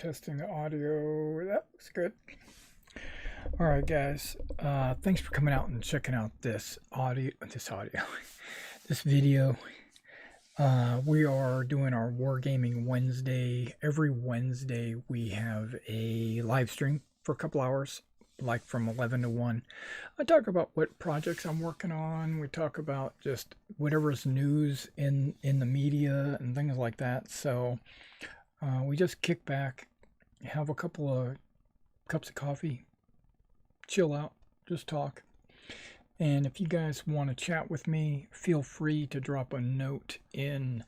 testing the audio. That was good. All right, guys. Thanks for coming out and checking out this this video. We are doing our Wargaming Wednesday. Every Wednesday we have a live stream for a couple hours, like from 11 to 1. I talk about what projects I'm working on. We talk about just whatever's news in the media and things like that. So we just kick back, have a couple of cups of coffee, chill out, just talk. And if you guys want to chat with me, feel free to drop a note in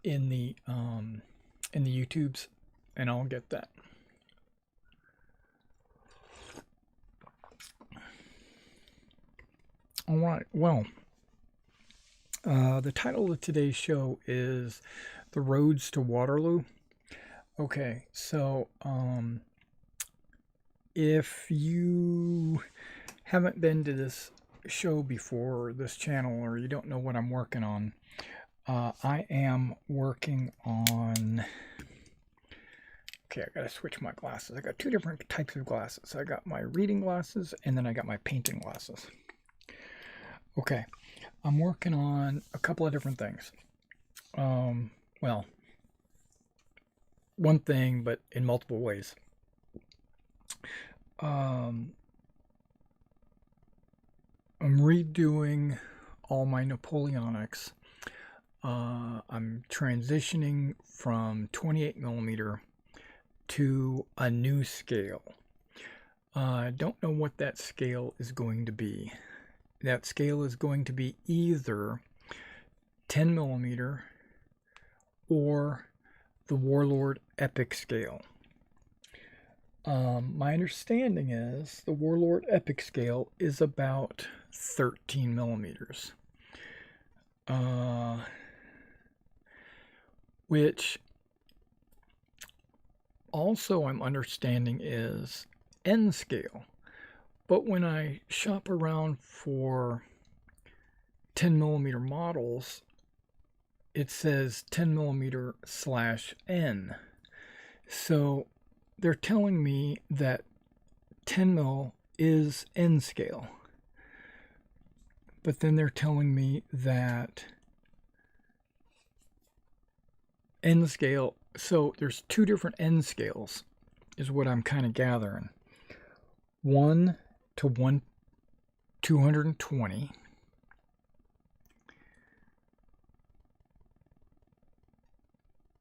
the YouTubes, and I'll get that. All right. Well, the title of today's show is "The Roads to Waterloo." Okay, so if you haven't been to this show before, this channel, or you don't know what I'm working on, I am working on... Okay, I gotta switch my glasses. I got two different types of glasses. I got my reading glasses, and then I got my painting glasses. Okay, I'm working on a couple of different things. Well, one thing, but in multiple ways. I'm redoing all my Napoleonics. I'm transitioning from 28mm to a new scale. I don't know what that scale is going to be. That scale is going to be either 10mm or the Warlord Epic scale. My understanding is the Warlord Epic scale is about 13mm, which also I'm understanding is N scale. But when I shop around for 10mm models, it says 10mm/N. So they're telling me that 10mm is N scale. But then they're telling me that N scale, so there's two different N scales, is what I'm kind of gathering. 1 to 220.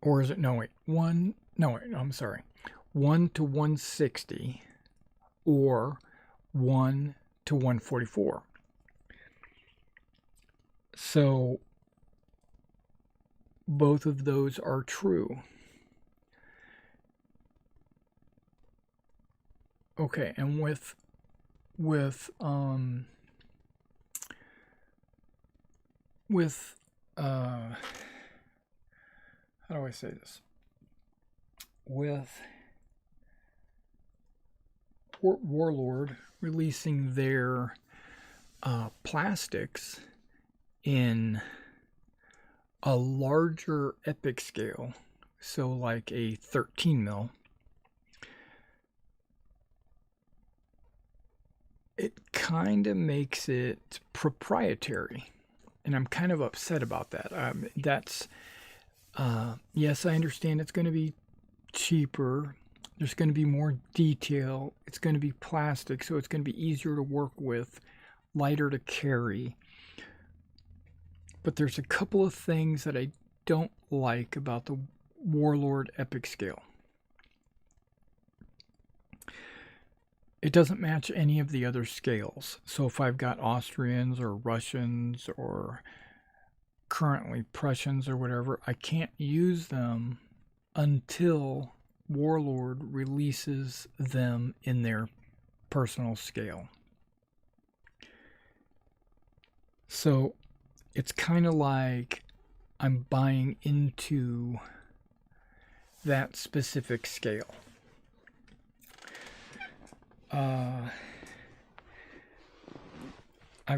Or is it, no wait, I'm sorry. 1 to 160 or 1 to 144. So both of those are true. Okay, and with how do I say this? With Warlord releasing their plastics in a larger epic scale, so like a 13mm, it kind of makes it proprietary, and I'm kind of upset about that. Yes, I understand it's going to be cheaper. There's going to be more detail. It's going to be plastic, so it's going to be easier to work with, lighter to carry. But there's a couple of things that I don't like about the Warlord Epic scale. It doesn't match any of the other scales. So if I've got Austrians or Russians or currently Prussians or whatever, I can't use them until Warlord releases them in their personal scale. So it's kind of like I'm buying into that specific scale. I've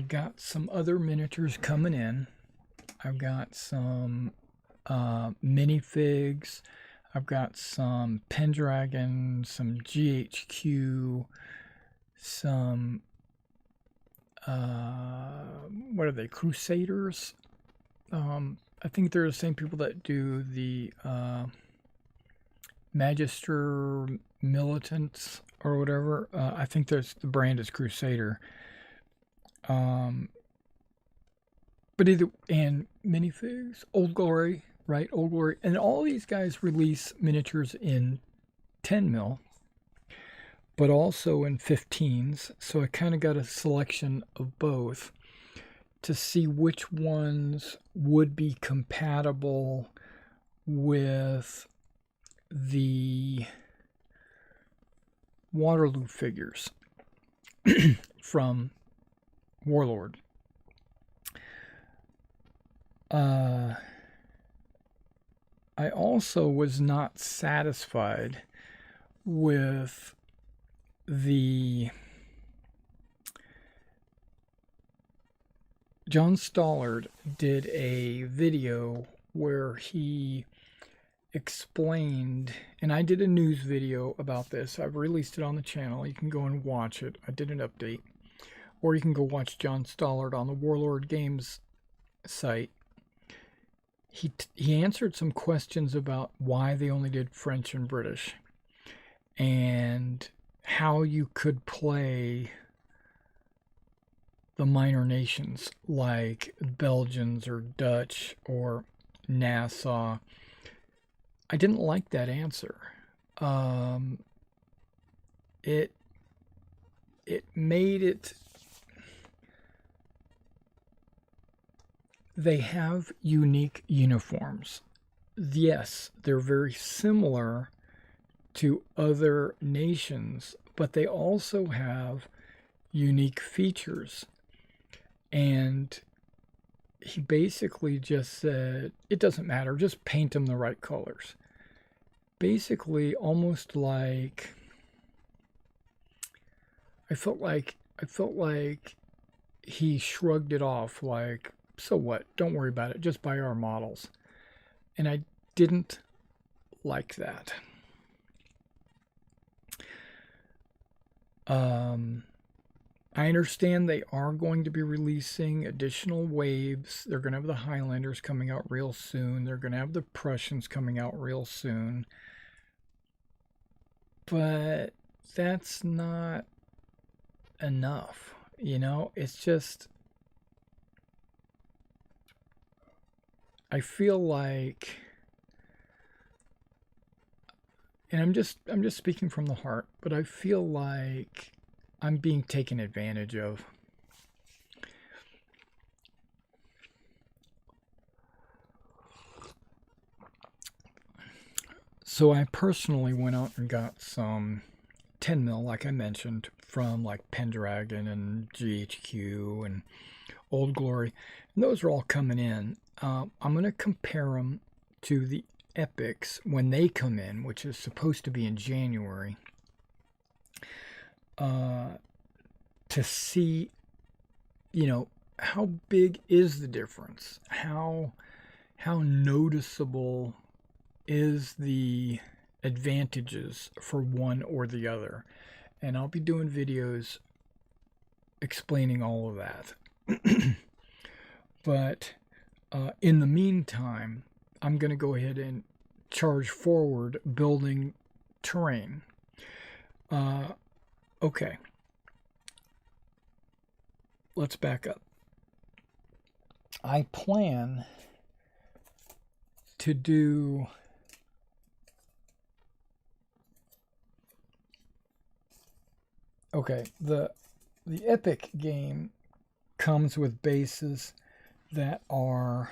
got some other miniatures coming in. I've got some minifigs. I've got some Pendragon, some GHQ, some what are they, Crusaders? I think they're the same people that do the Magister Militants or whatever. I think there's the brand is Crusader. But either, and minifigs, Old Glory, right? Old Glory, and all these guys release miniatures in 10 mil, but also in 15s. So I kind of got a selection of both to see which ones would be compatible with the Waterloo figures from Warlord. I also was not satisfied with the John Stollard did a video where he explained, and I did a news video about this. I've released it on the channel. You can go and watch it. I did an update. Or you can go watch John Stollard on the Warlord Games site. He answered some questions about why they only did French and British, and how you could play the minor nations like Belgians or Dutch or Nassau. I didn't like that answer. It made it. They have unique uniforms. Yes, they're very similar to other nations, but they also have unique features. And he basically just said, it doesn't matter, just paint them the right colors. Basically, almost like I felt like he shrugged it off, like, so what? Don't worry about it. Just buy our models. And I didn't like that. I understand they are going to be releasing additional waves. They're going to have the Highlanders coming out real soon. They're going to have the Prussians coming out real soon. But that's not enough. You know, it's just, I feel like, and I'm just speaking from the heart, but I feel like I'm being taken advantage of. So I personally went out and got some 10 mil, like I mentioned, from like Pendragon and GHQ and Old Glory. And those are all coming in. I'm going to compare them to the Epics when they come in, which is supposed to be in January, to see, you know, how big is the difference? How noticeable is the advantages for one or the other? And I'll be doing videos explaining all of that. But in the meantime, I'm going to go ahead and charge forward building terrain. Okay. Let's back up. I plan to do the Epic game comes with bases that are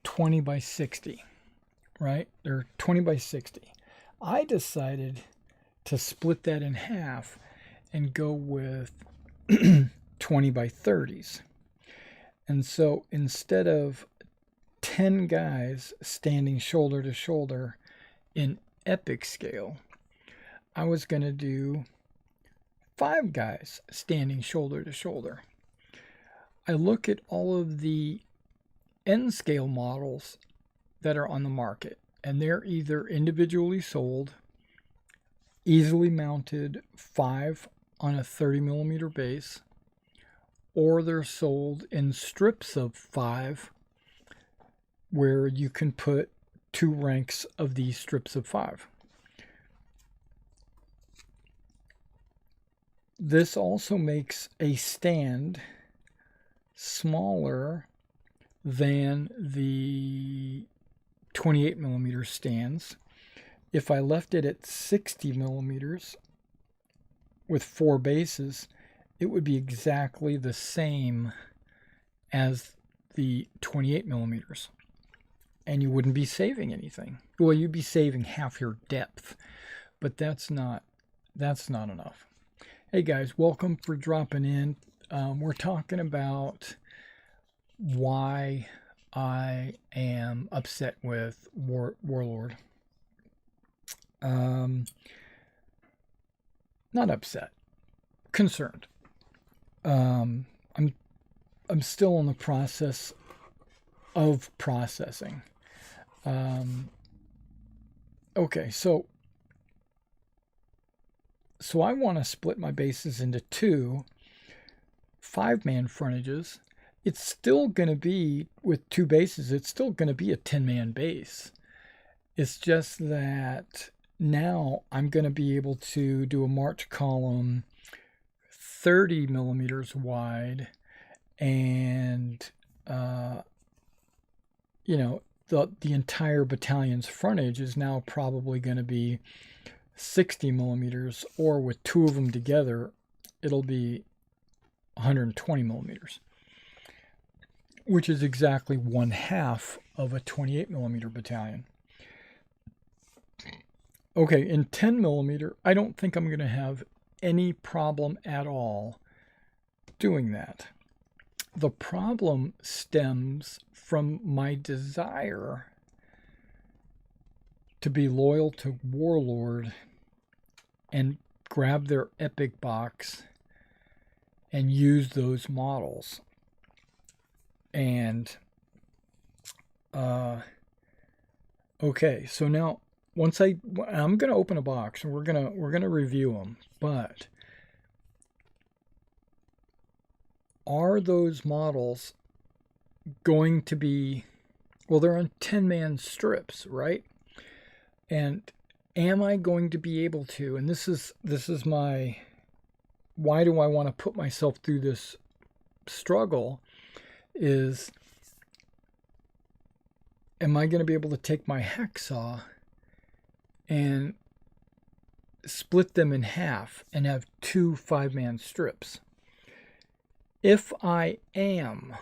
20 by 60, right? They're 20 by 60. I decided to split that in half and go with 20 by 30s. And so instead of 10 guys standing shoulder to shoulder in epic scale, I was going to do 5 guys standing shoulder to shoulder. I look at all of the N scale models that are on the market, and they're either individually sold, easily mounted 5 on a 30 millimeter base, or they're sold in strips of 5 where you can put 2 ranks of these strips of 5. This also makes a stand smaller than the 28 millimeter stands. If I left it at 60 millimeters with 4 bases, it would be exactly the same as the 28 millimeters. And you wouldn't be saving anything. Well, you'd be saving half your depth, but that's not enough. Hey guys, welcome for dropping in. We're talking about why I am upset with Warlord. Not upset, concerned. I'm still in the process of processing. Okay, so I want to split my bases into 2 5-man frontages. It's still going to be, with 2 bases, it's still going to be a 10-man base. It's just that now I'm going to be able to do a march column 30 millimeters wide, and you know, the entire battalion's frontage is now probably going to be 60 millimeters, or with 2 of them together, it'll be 120 millimeters, which is exactly 1/2 of a 28 millimeter battalion. Okay, in 10 millimeter, I don't think I'm going to have any problem at all doing that. The problem stems from my desire to be loyal to Warlord and grab their epic box and use those models. And okay, so now I'm going to open a box and we're going to review them, but are those models going to be, well, they're on 10-man strips, right? And am I going to be able to, and this is my, why do I want to put myself through this struggle, is, am I going to be able to take my hacksaw and split them in half and have 2 5-man strips? If I am,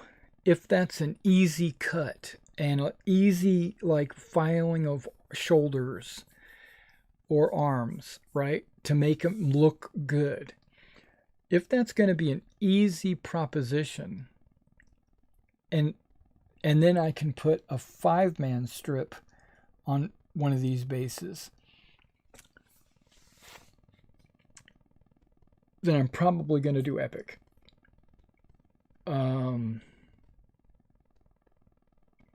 if that's an easy cut and an easy, like, filing of shoulders or arms, right, to make them look good, if that's going to be an easy proposition, and then I can put a 5-man strip on one of these bases, then I'm probably going to do epic.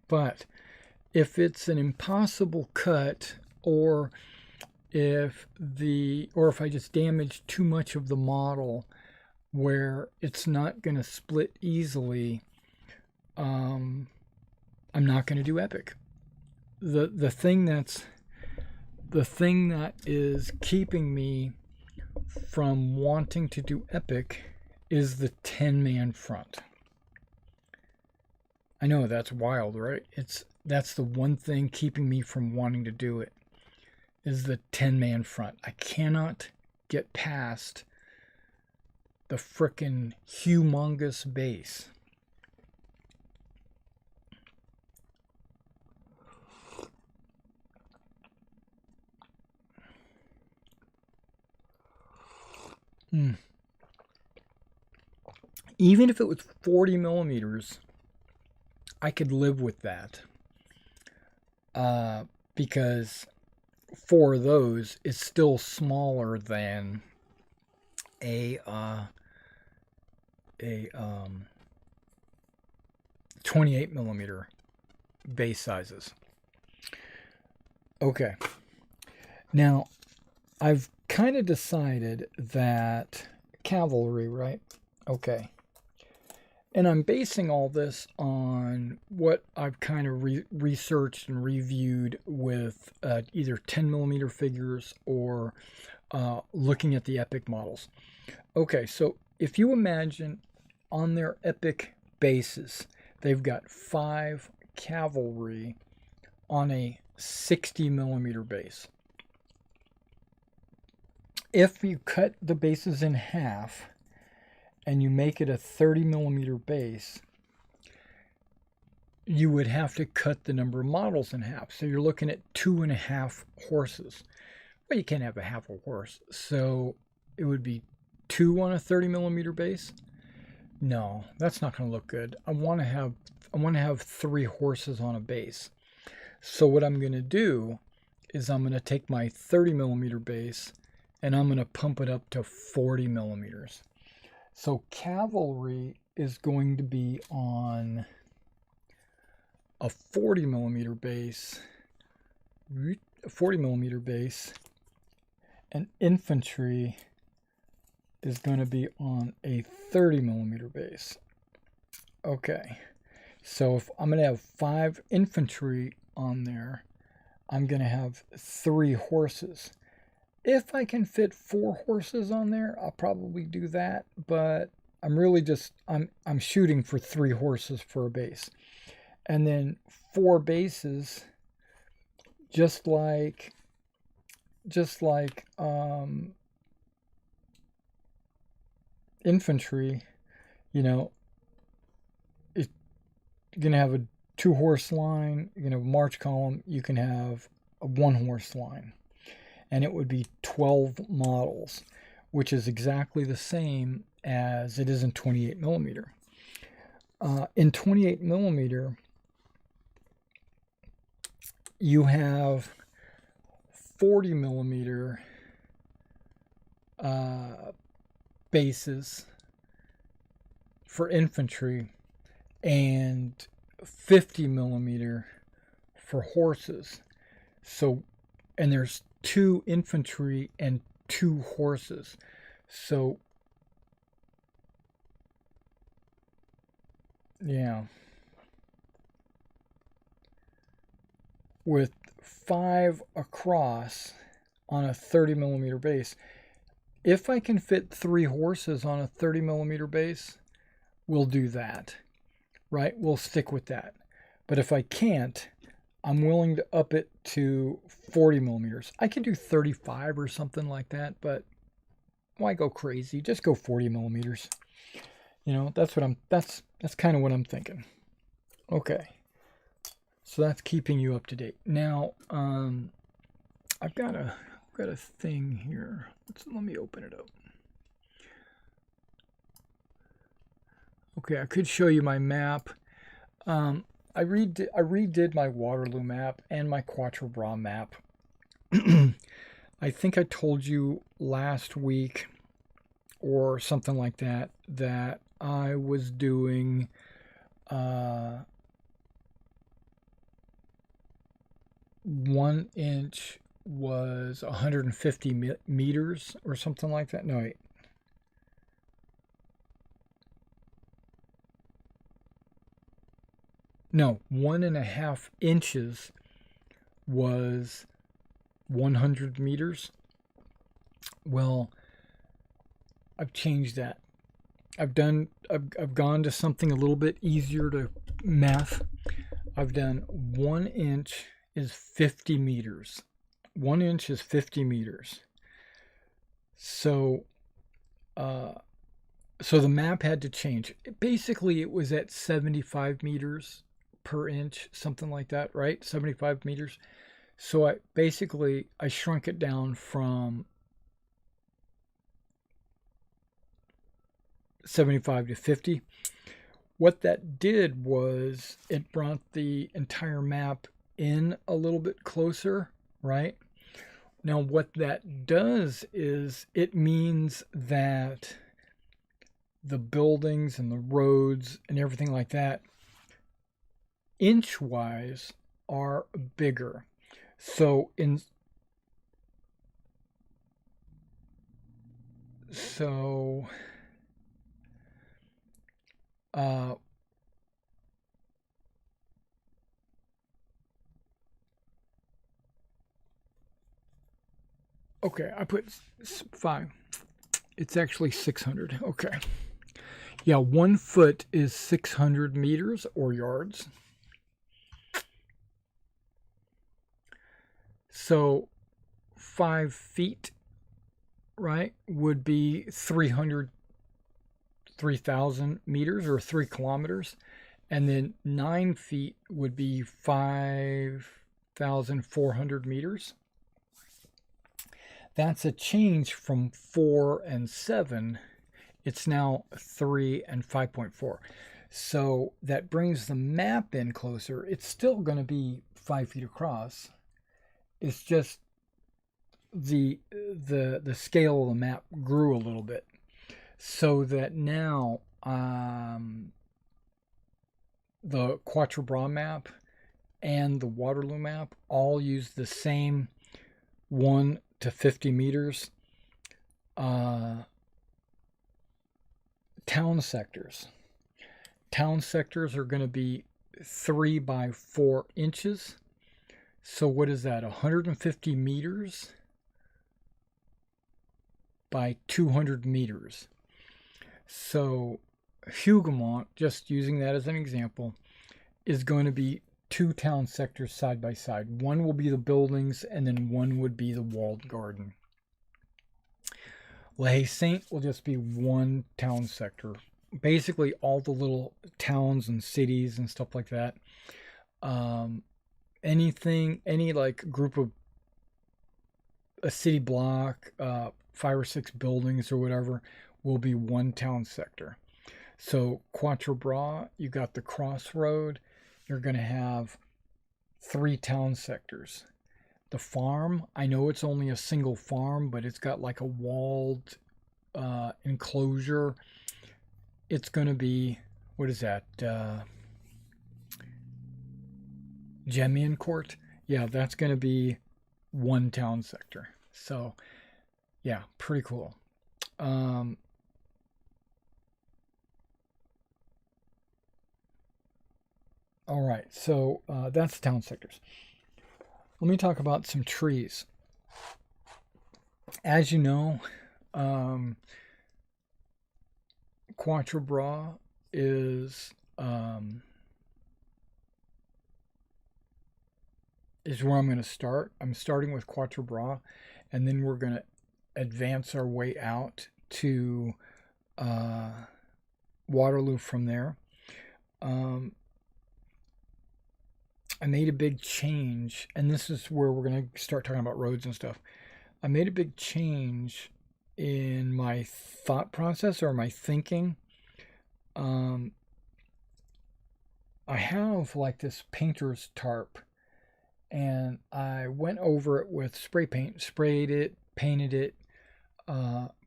But if it's an impossible cut, or if I just damage too much of the model where it's not going to split easily, I'm not going to do epic. The thing that is keeping me from wanting to do epic is the 10-man front. I know that's wild, right? That's the one thing keeping me from wanting to do it, is the 10-man front. I cannot get past the frickin' humongous base. Even if it was 40 millimeters, I could live with that. Because 4 of those is still smaller than a 28 millimeter base sizes. Okay. Now, I've kind of decided that cavalry, right? Okay. And I'm basing all this on what I've kind of researched and reviewed with either 10 millimeter figures or looking at the Epic models. Okay, so if you imagine on their Epic bases, they've got 5 cavalry on a 60 millimeter base. If you cut the bases in half and you make it a 30 millimeter base, you would have to cut the number of models in half. So you're looking at 2.5 horses. Well, you can't have a half a horse. So it would be 2 on a 30 millimeter base. No, that's not going to look good. I want to have 3 horses on a base. So what I'm going to do is I'm going to take my 30 millimeter base and I'm going to pump it up to 40 millimeters. So cavalry is going to be on a 40 millimeter base, and infantry is going to be on a 30 millimeter base. Okay, so if I'm going to have 5 infantry on there, I'm going to have 3 horses. If I can fit 4 horses on there, I'll probably do that, but I'm really just, I'm shooting for 3 horses for a base. And then 4 bases, just like infantry, you know, you're going to have a 2 horse line, you're going to have a march column, you can have a 1 horse line. And it would be 12 models, which is exactly the same as it is in 28 millimeter. In 28 millimeter, you have 40 millimeter bases for infantry and 50 millimeter for horses. So, and there's 2 infantry and 2 horses. So, yeah. With 5 across on a 30 millimeter base, if I can fit 3 horses on a 30 millimeter base, we'll do that, right? We'll stick with that. But if I can't, I'm willing to up it to 40 millimeters. I can do 35 or something like that, but why go crazy? Just go 40 millimeters. You know, that's kind of what I'm thinking. Okay. So that's keeping you up to date. Now, I've got a thing here. Let me open it up. Okay, I could show you my map. I redid my Waterloo map and my Quatre Bras map. I think I told you last week or something like that that I was doing 1 inch was 150 meters or something like that. No, wait. No, 1.5 inches was 100 meters. Well, I've changed that. I've gone to something a little bit easier to math. I've done 1 inch is 50 meters. 1 inch is 50 meters. So, so the map had to change. Basically, it was at 75 meters per inch, something like that, right? 75 meters. So I shrunk it down from 75 to 50. What that did was it brought the entire map in a little bit closer, right? Now what that does is it means that the buildings and the roads and everything like that inch-wise are bigger. So in so uh, okay, I put 5. It's actually 600. Okay. Yeah, 1 foot is 600 meters or yards. So 5 feet, right, would be 3,000 meters or 3 kilometers. And then 9 feet would be 5,400 meters. That's a change from 4 and 7. It's now 3 and 5.4. So that brings the map in closer. It's still going to be 5 feet across. It's just the scale of the map grew a little bit, so that now the Quatre Bras map and the Waterloo map all use the same 1 to 50 meters town sectors. Town sectors are going to be 3 by 4 inches. So what is that? 150 meters by 200 meters. So Hougoumont, just using that as an example, is going to be 2 town sectors side by side. One will be the buildings, and then one would be the walled garden. La Haye Saint will just be 1 town sector. Basically, all the little towns and cities and stuff like that. Any like group of a city block, 5 or 6 buildings or whatever, will be 1 town sector. So Quatre Bras, you got the crossroad. You're going to have 3 town sectors. The farm, I know it's only a single farm, but it's got like a walled enclosure. It's going to be, what is that? Gemian Court? Yeah, that's going to be 1 town sector. So, yeah, pretty cool. All right, so that's the town sectors. Let me talk about some trees. As you know, Quatre Bras is where I'm going to start. I'm starting with Quatre Bras, and then we're going to advance our way out to Waterloo from there. I made a big change, and this is where we're going to start talking about roads and stuff. I made a big change in my thought process or my thinking. I have like this painter's tarp, and I went over it with spray paint, sprayed it, painted it,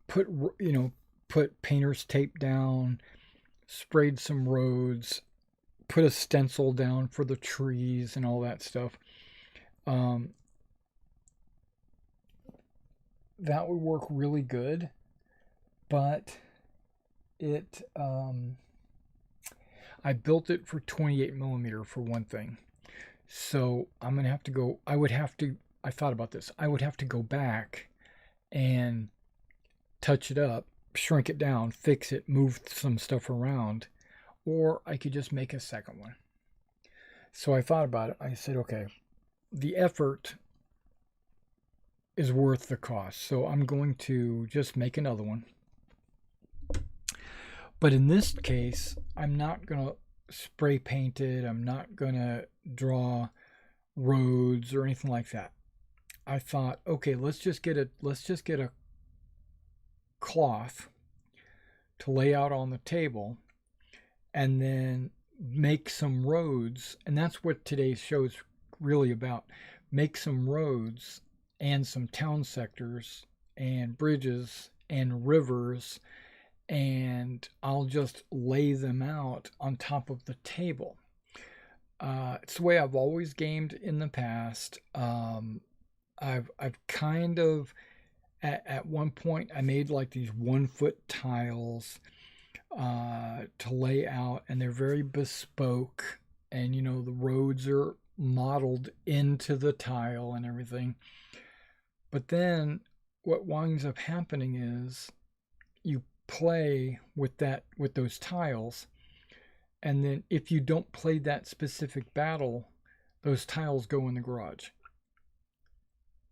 put painter's tape down, sprayed some roads, put a stencil down for the trees and all that stuff. That would work really good, but it I built it for 28 millimeter for one thing. So I'm gonna have to go. I thought about this. I would have to go back and touch it up, shrink it down, fix it, move some stuff around, or I could just make a second one. So I thought about it. I said, okay, the effort is worth the cost. So I'm going to just make another one. But in this case, I'm not going to spray paint it. I'm not going to draw roads or anything like that. I thought, okay, let's just get a cloth to lay out on the table, and then make some roads. And that's what today's show is really about. Make some roads and some town sectors and bridges and rivers, and I'll just lay them out on top of the table. It's the way I've always gamed in the past. I've kind of at one point I made like these 1 foot tiles to lay out, and they're very bespoke. And you know the roads are modeled into the tile and everything. But then what winds up happening is you play with those tiles, and then if you don't play that specific battle, those tiles go in the garage.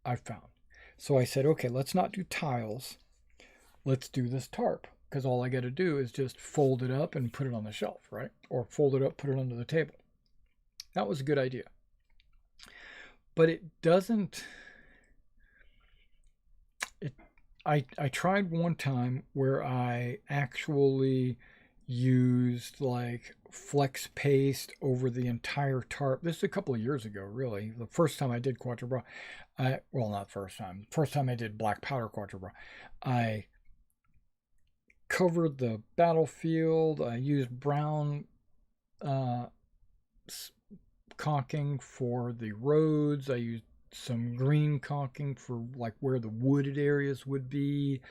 I've found. So I said, okay, let's not do tiles. Let's do this tarp, because all I got to do is just fold it up and put it on the shelf, right? Or fold it up, put it under the table. That was a good idea. But it doesn't. I tried one time where I actually used like flex paste over the entire tarp. This is a couple of years ago, really. The first time I did Quatre Bras, well, not first time. First time I did black powder Quatre Bras, I covered the battlefield. I used brown caulking for the roads. I used some green caulking for like where the wooded areas would be.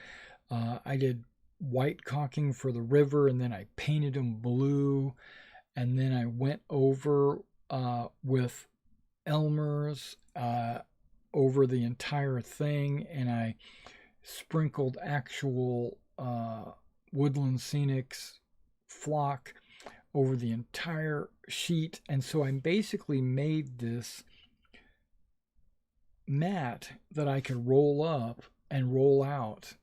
I did white caulking for the river, and then I painted them blue, and then I went over with Elmer's over the entire thing, and I sprinkled actual Woodland Scenics flock over the entire sheet. And so I basically made this mat that I could roll up and roll out,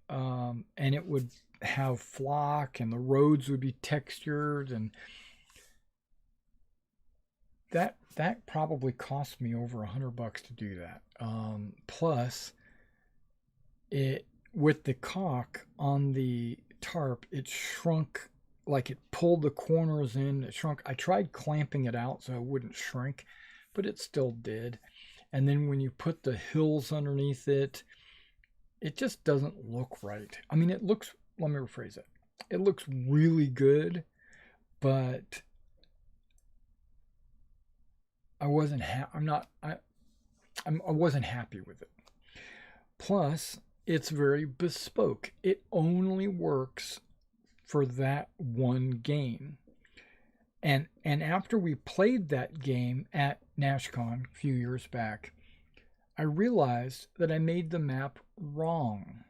and it would have flock, and the roads would be textured, and that probably cost me over $100 to do that. Plus, it with the caulk on the tarp, it shrunk, like it pulled the corners in. It shrunk. I tried clamping it out so it wouldn't shrink, but it still did. And then when you put the hills underneath it, it just doesn't look right. I mean, it looks, let me rephrase it. It looks really good, but I wasn't I wasn't happy with it. Plus, it's very bespoke. It only works for that one game. And after we played that game at NashCon a few years back, I realized that I made the map wrong.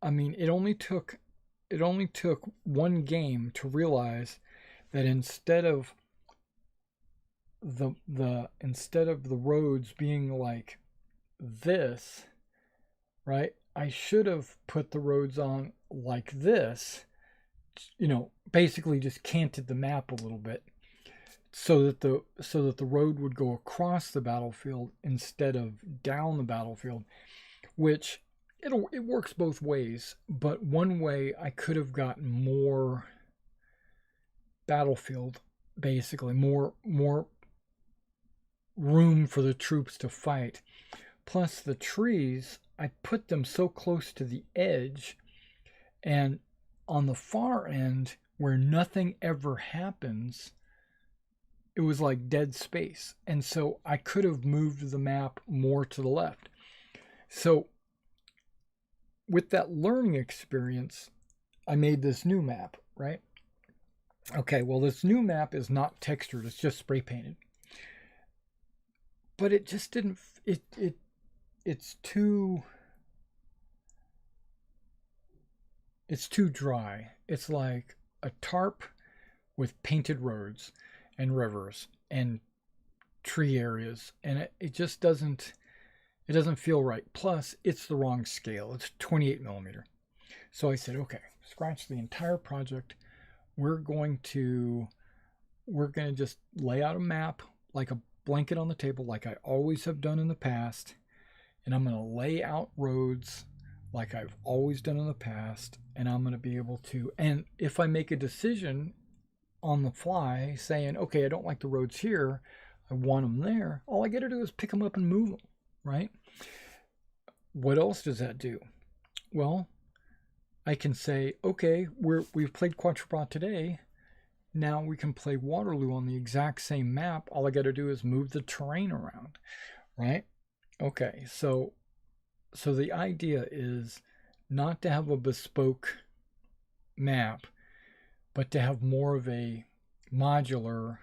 I mean, it only took one game to realize that instead of the roads being like this, right? I should have put the roads on like this, you know, basically just canted the map a little bit so that the road would go across the battlefield instead of down the battlefield, which it works both ways. But one way I could have gotten more battlefield, basically more room for the troops to fight. Plus the trees, I put them so close to the edge, and on the far end where nothing ever happens, it was like dead space. And so I could have moved the map more to the left. So with that learning experience, I made this new map, right? Okay, well, this new map is not textured, it's just spray painted. But it just didn't, it's too dry. It's like a tarp with painted roads and rivers and tree areas, and it just doesn't feel right. Plus, it's the wrong scale. It's 28 millimeter. So I said, okay, scratch the entire project. We're going to just lay out a map like a blanket on the table, like I always have done in the past, and I'm going to lay out roads like I've always done in the past, and I'm going to be able to, and if I make a decision on the fly saying, okay, I don't like the roads here, I want them there, all I got to do is pick them up and move them, right? What else does that do? Well, I can say, okay, we've played Quatre Bras today. Now we can play Waterloo on the exact same map. All I got to do is move the terrain around, right? Okay, so the idea is not to have a bespoke map, but to have more of a modular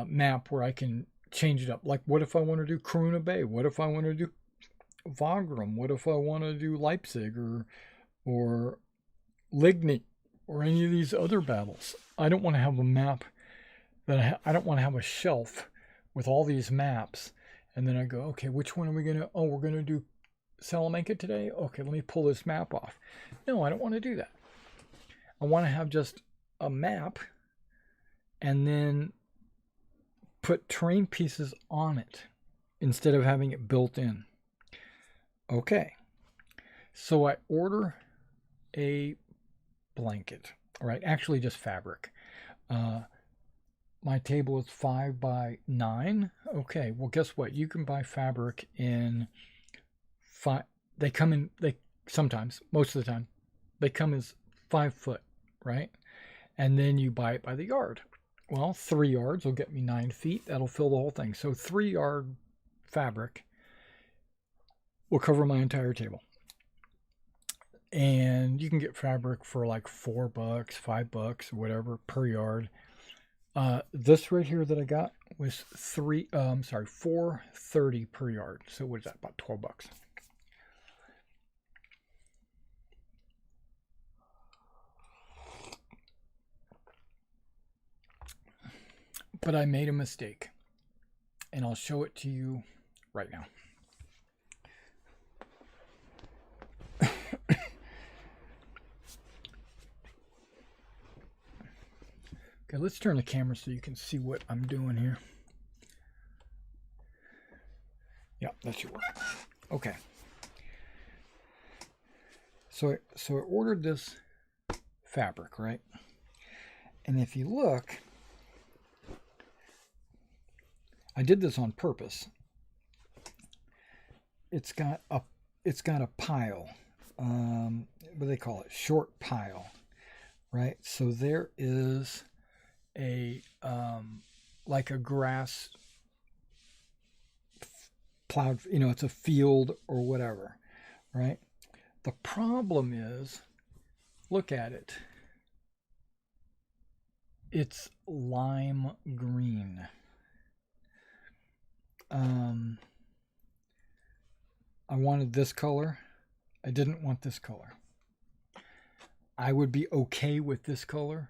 map where I can change it up. Like, what if I want to do Coruna Bay? What if I want to do Wagram? What if I want to do Leipzig or Ligny or any of these other battles? I don't want to have a map that I don't want to have a shelf with all these maps. And then I go, okay, which one are we going to, oh, we're going to do Salamanca today? Okay, let me pull this map off. No, I don't want to do that. I want to have just a map and then put terrain pieces on it instead of having it built in. Okay, so I order a blanket, right? Actually just fabric. My table is 5 by 9. Okay, well, guess what? You can buy fabric in 5. They come in, sometimes, most of the time, they come as 5 foot, right? And then you buy it by the yard. Well, 3 yards will get me 9 feet. That'll fill the whole thing. So 3-yard fabric will cover my entire table. And you can get fabric for like $4, $5, whatever per yard. This right here that I got was $4.30 per yard. So what is that? About $12. But I made a mistake, and I'll show it to you right now. Okay, let's turn the camera so you can see what I'm doing here. Yeah, that should work. Okay. So I ordered this fabric, right? And if you look, I did this on purpose. It's got a pile. What do they call it? Short pile, right? So there is a like a grass plowed, it's a field or whatever, right? The problem is, look at it. It's lime green. I wanted this color. I didn't want this color. I would be okay with this color,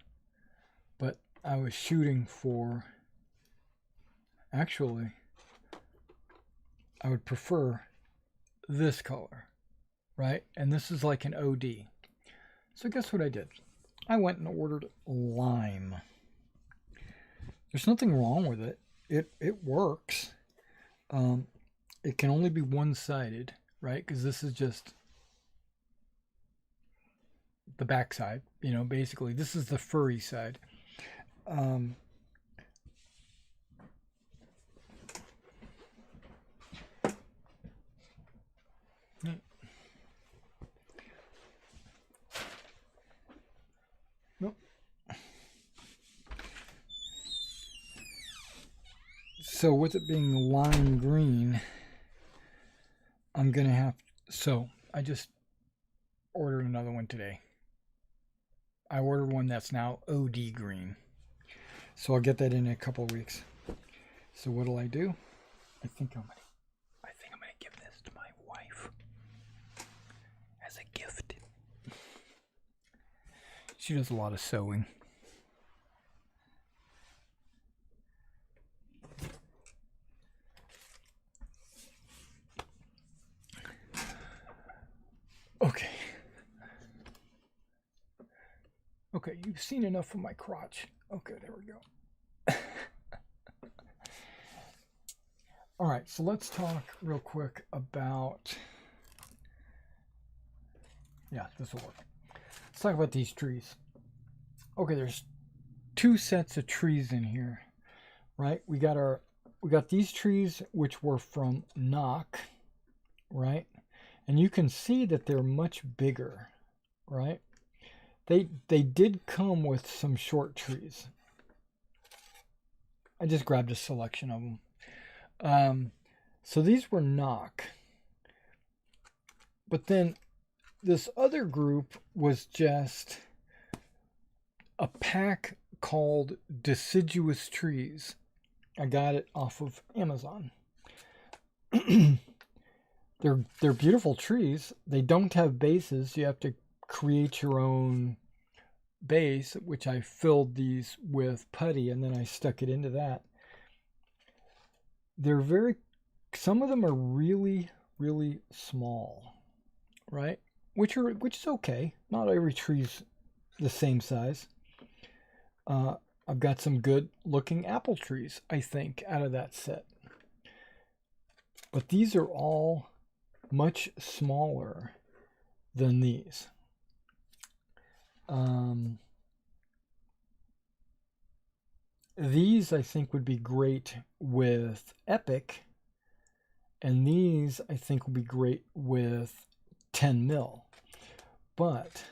but I was shooting for, actually, I would prefer this color, right? And this is like an OD. So guess what I did? I went and ordered lime. There's nothing wrong with it. It works. It can only be one-sided, right? Because this is just the back side, basically. This is the furry side. Nope. So with it being lime green, I'm going to have... So I just ordered another one today. I ordered one that's now OD green. So I'll get that in a couple of weeks. So what'll I do? I think I'm gonna give this to my wife as a gift. She does a lot of sewing. Okay. Okay, you've seen enough of my crotch. Okay, there we go. All right, so let's talk real quick about... Yeah, this will work. Let's talk about these trees. Okay, there's 2 sets of trees in here, right? We got these trees, which were from Knock, right? And you can see that they're much bigger, right? They did come with some short trees. I just grabbed a selection of them. So these were knock. But then this other group was just a pack called Deciduous Trees. I got it off of Amazon. They're beautiful trees. They don't have bases. You have to create your own base, which I filled these with putty and then I stuck it into that. Some of them are really, really small, right? Which is okay. Not every tree's the same size. I've got some good looking apple trees, I think, out of that set. But these are all much smaller than these. These I think would be great with Epic, and these I think would be great with 10 mil. But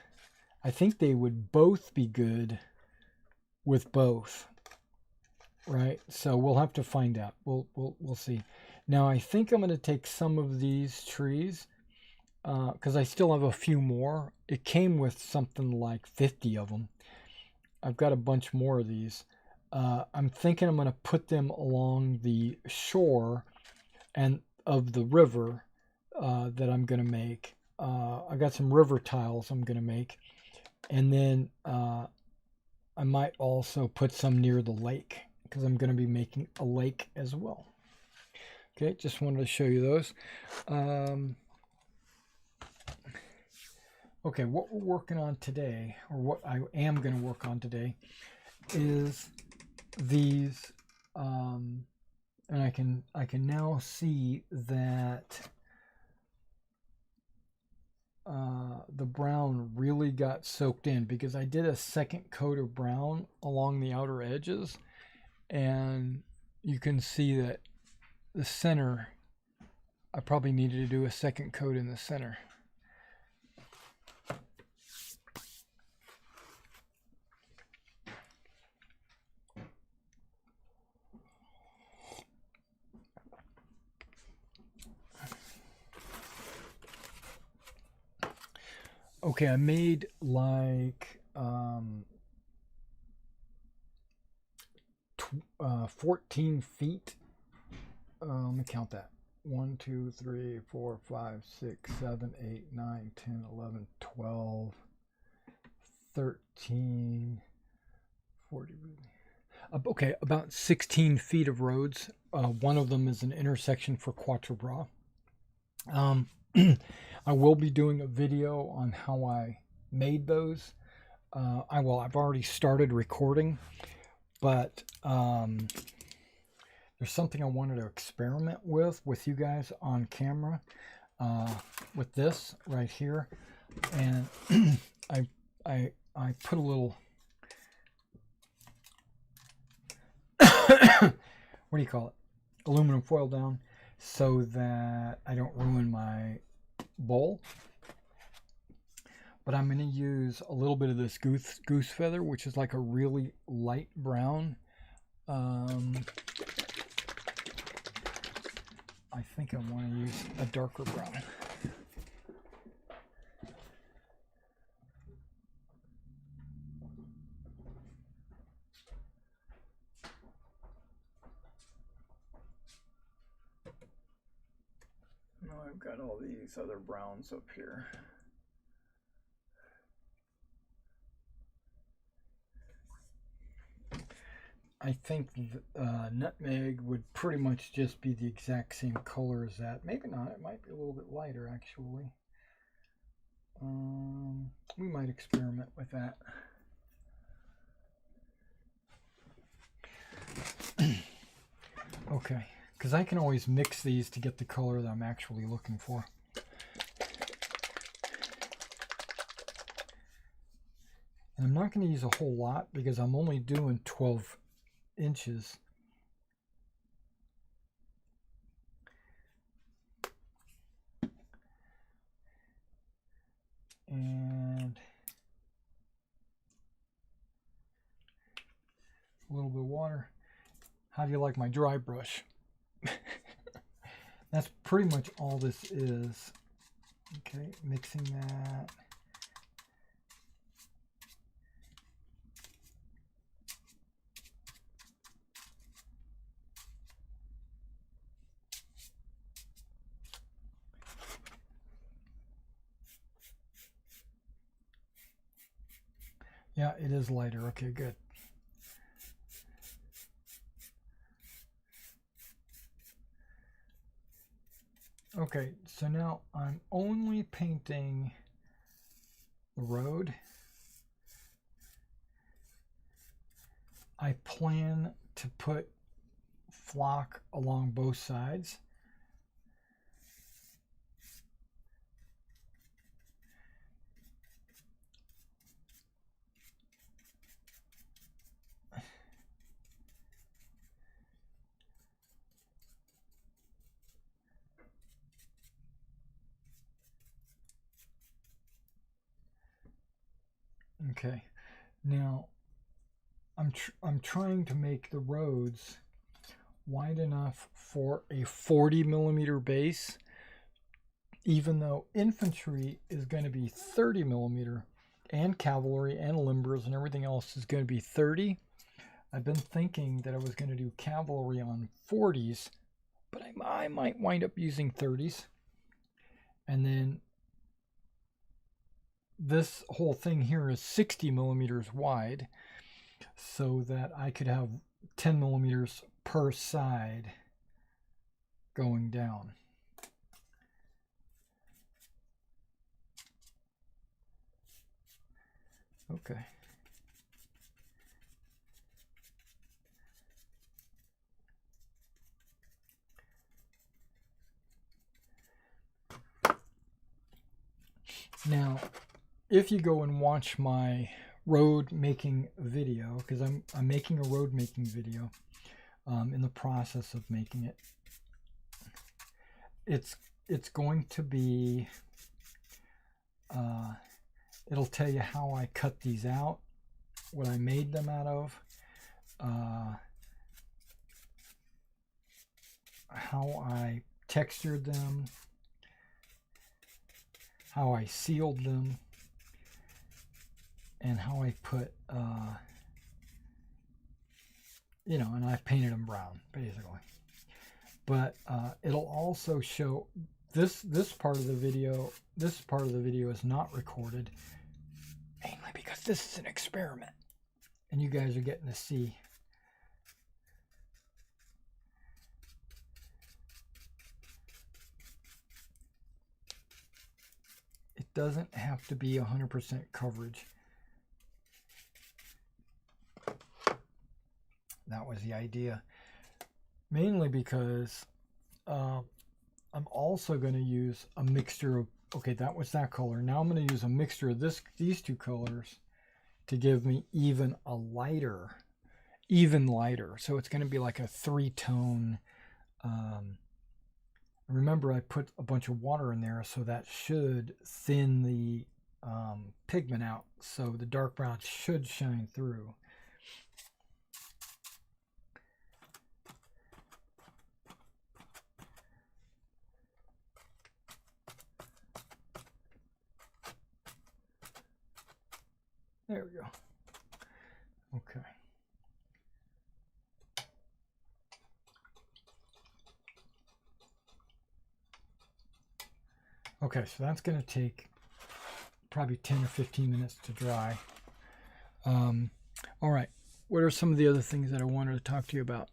I think they would both be good with both, right? So we'll have to find out. We'll see. Now I think I'm going to take some of these trees because I still have a few more. It came with something like 50 of them. I've got a bunch more of these. I'm thinking I'm going to put them along the shore and of the river that I'm going to make. I got some river tiles I'm going to make, and then I might also put some near the lake because I'm going to be making a lake as well. Okay, just wanted to show you those. Okay, what we're working on today, or what I am going to work on today, is these, and I can now see that the brown really got soaked in because I did a second coat of brown along the outer edges, and you can see that the center, I probably needed to do a second coat in the center. Okay, I made like 14 feet. Let me count that. 1, 2, 3, 4, 5, 6, 7, 8, 9, 10, 11, 12, 13, 40. Okay, about 16 feet of roads. One of them is an intersection for Quatre Bras. I will be doing a video on how I made those. I've already started recording, but there's something I wanted to experiment with you guys on camera, with this right here, and I put a little what do you call it? Aluminum foil down so that I don't ruin my bowl. But I'm going to use a little bit of this goose feather, which is like a really light brown. I think I want to use a darker brown. Now I've got all these other browns up here. I think nutmeg would pretty much just be the exact same color as that. Maybe not. It might be a little bit lighter, actually. We might experiment with that. Okay, because I can always mix these to get the color that I'm actually looking for. And I'm not going to use a whole lot because I'm only doing 12 inches. And little bit of water. How do you like my dry brush? That's pretty much all this is. Okay, mixing that. Yeah, it is lighter. Okay, good. Okay, so now I'm only painting the road. I plan to put flock along both sides. Okay, now I'm trying to make the roads wide enough for a 40 millimeter base, even though infantry is going to be 30 millimeter, and cavalry and limbers and everything else is going to be 30. I've been thinking that I was going to do cavalry on 40s, but I might wind up using 30s. And then this whole thing here is 60 millimeters wide, so that I could have 10 millimeters per side going down. Okay. Now, if you go and watch my road making video, because I'm making a road making video, in the process of making it, it's going to be, it'll tell you how I cut these out, what I made them out of, how I textured them, how I sealed them, and how I put, you know, and I've painted them brown, basically. But it'll also show this part of the video. This part of the video is not recorded, mainly because this is an experiment, and you guys are getting to see. It doesn't have to be 100% coverage. That was the idea. Mainly because I'm also going to use a mixture of, okay, that was that color. Now I'm going to use a mixture of these two colors to give me even lighter. So it's going to be like a 3-tone. Remember, I put a bunch of water in there, so that should thin the pigment out. So the dark brown should shine through. There we go. Okay. Okay, so that's going to take probably 10 or 15 minutes to dry. All right, what are some of the other things that I wanted to talk to you about?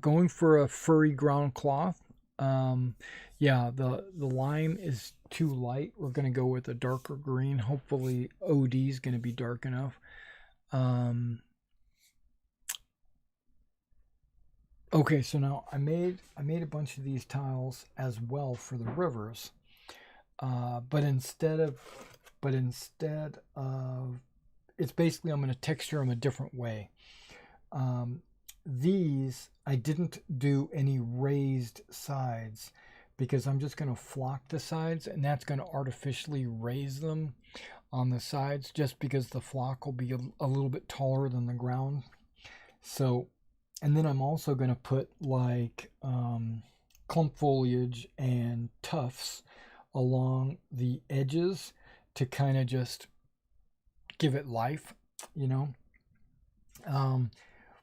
Going for a furry ground cloth. Yeah, the lime is too light. We're going to go with a darker green. Hopefully OD is going to be dark enough. Okay, so now I made a bunch of these tiles as well for the rivers. But instead of, it's basically, I'm going to texture them a different way. These, I didn't do any raised sides because I'm just going to flock the sides, and that's going to artificially raise them on the sides just because the flock will be a little bit taller than the ground. So, and then I'm also going to put like clump foliage and tufts along the edges to kind of just give it life, you know.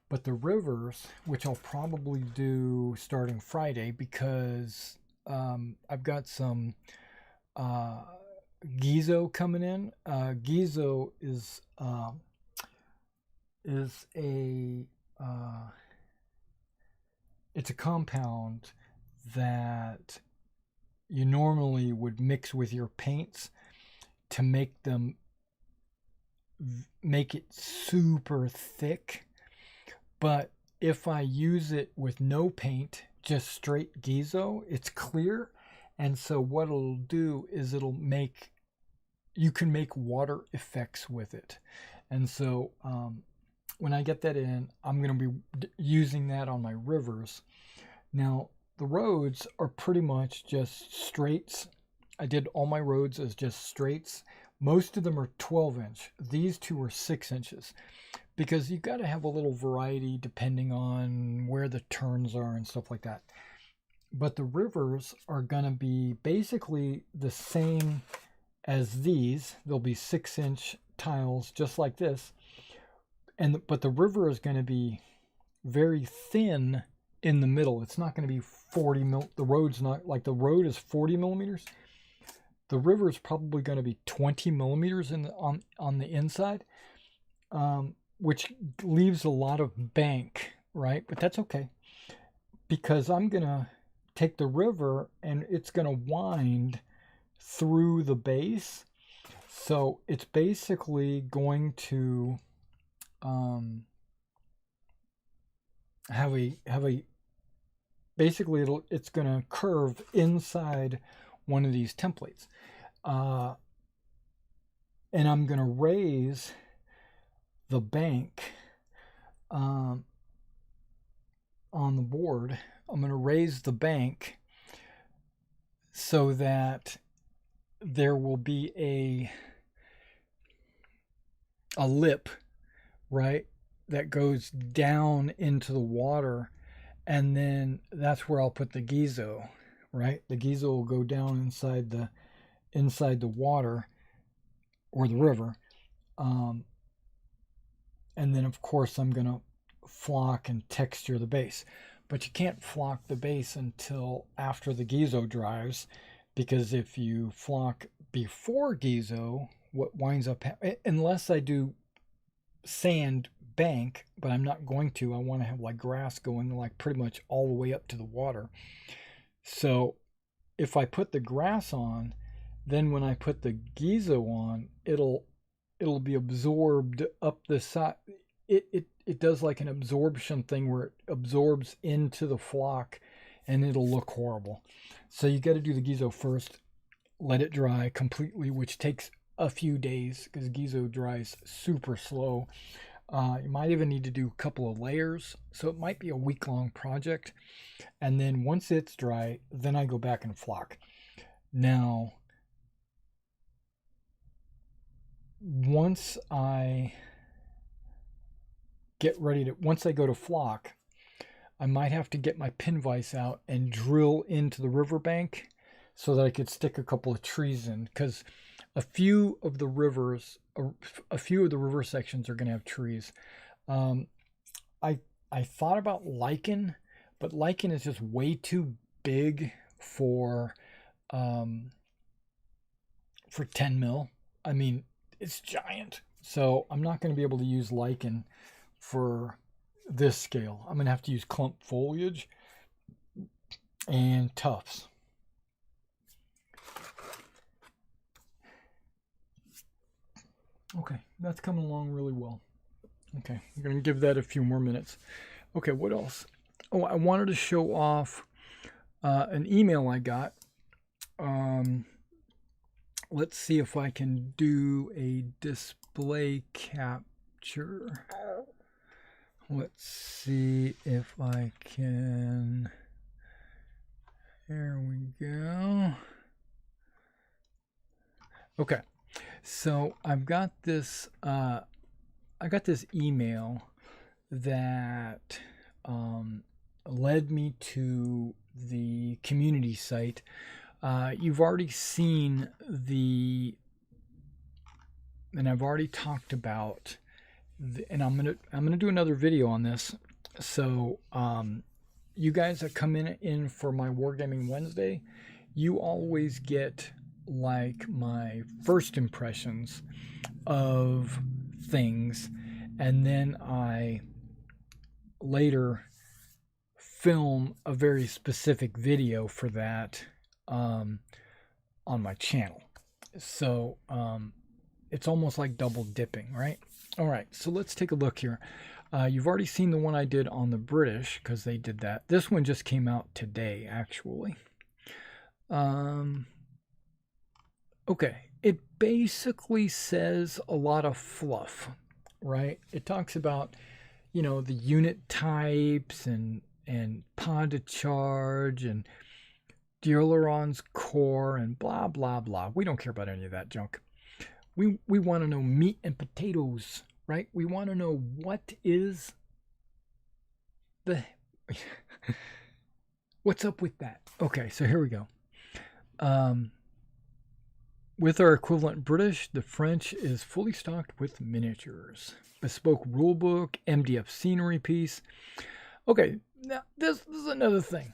But the rivers, which I'll probably do starting Friday, because I've got some Gizo coming in. Gizo is a it's a compound that you normally would mix with your paints to make it super thick. But if I use it with no paint, just straight Gizo, it's clear. And so what it'll do is you can make water effects with it. And so when I get that in, I'm going to be using that on my rivers. Now, the roads are pretty much just straights. I did all my roads as just straights. Most of them are 12-inch. These two are 6 inches. Because you've got to have a little variety depending on where the turns are and stuff like that. But the rivers are going to be basically the same as these. They'll be 6-inch tiles just like this. But the river is going to be very thin in the middle. It's not going to be 40 mil. The road's not like the road is 40 millimeters. The river is probably going to be 20 millimeters on the inside, which leaves a lot of bank, right? But that's okay, because I'm going to take the river and it's going to wind through the base. So it's basically going to basically it's going to curve inside one of these templates. And I'm going to raise the bank on the board. I'm going to raise the bank so that there will be a lip, right, that goes down into the water, and then that's where I'll put the Gizo, right? The Gizo will go down inside the water or the river. And then, of course, I'm going to flock and texture the base. But you can't flock the base until after the Gizo dries, because if you flock before Gizo, what winds up unless I do sand bank, but I'm not going to. I want to have like grass going like pretty much all the way up to the water. So if I put the grass on, then when I put the Gizo on, it'll be absorbed up the side. It does like an absorption thing where it absorbs into the flock, and it'll look horrible. So you got to do the Gizo first, let it dry completely, which takes a few days because Gizo dries super slow. You might even need to do a couple of layers, so it might be a week-long project. And then once it's dry, then I go back and flock. Now, once I go to flock, I might have to get my pin vise out and drill into the riverbank so that I could stick a couple of trees in, because a few of the river sections are going to have trees. I thought about lichen, but lichen is just way too big for 10 mil. I mean, it's giant. So I'm not going to be able to use lichen for this scale. I'm going to have to use clump foliage and tufts. Okay, that's coming along really well. Okay, I'm going to give that a few more minutes. Okay, what else? Oh, I wanted to show off an email I got. Let's see if I can do a display capture. Let's see if I can. There we go. Okay, so I've got this. I got this email that led me to the community site. You've already seen and I've already talked about, and I'm gonna do another video on this. So you guys that come in for my Wargaming Wednesday, you always get like my first impressions of things, and then I later film a very specific video for that on my channel. So it's almost like double dipping, right? All right, so let's take a look here. You've already seen the one I did on the British because they did that. This one just came out today, actually. Okay, it basically says a lot of fluff, right? It talks about, you know, the unit types and pod to charge and Aileron's core and blah blah blah. We don't care about any of that junk. We want to know meat and potatoes, right? We want to know what is the what's up with that. Okay, so here we go. With our equivalent British, the French is fully stocked with miniatures, bespoke rulebook, MDF scenery piece. Okay, now this is another thing.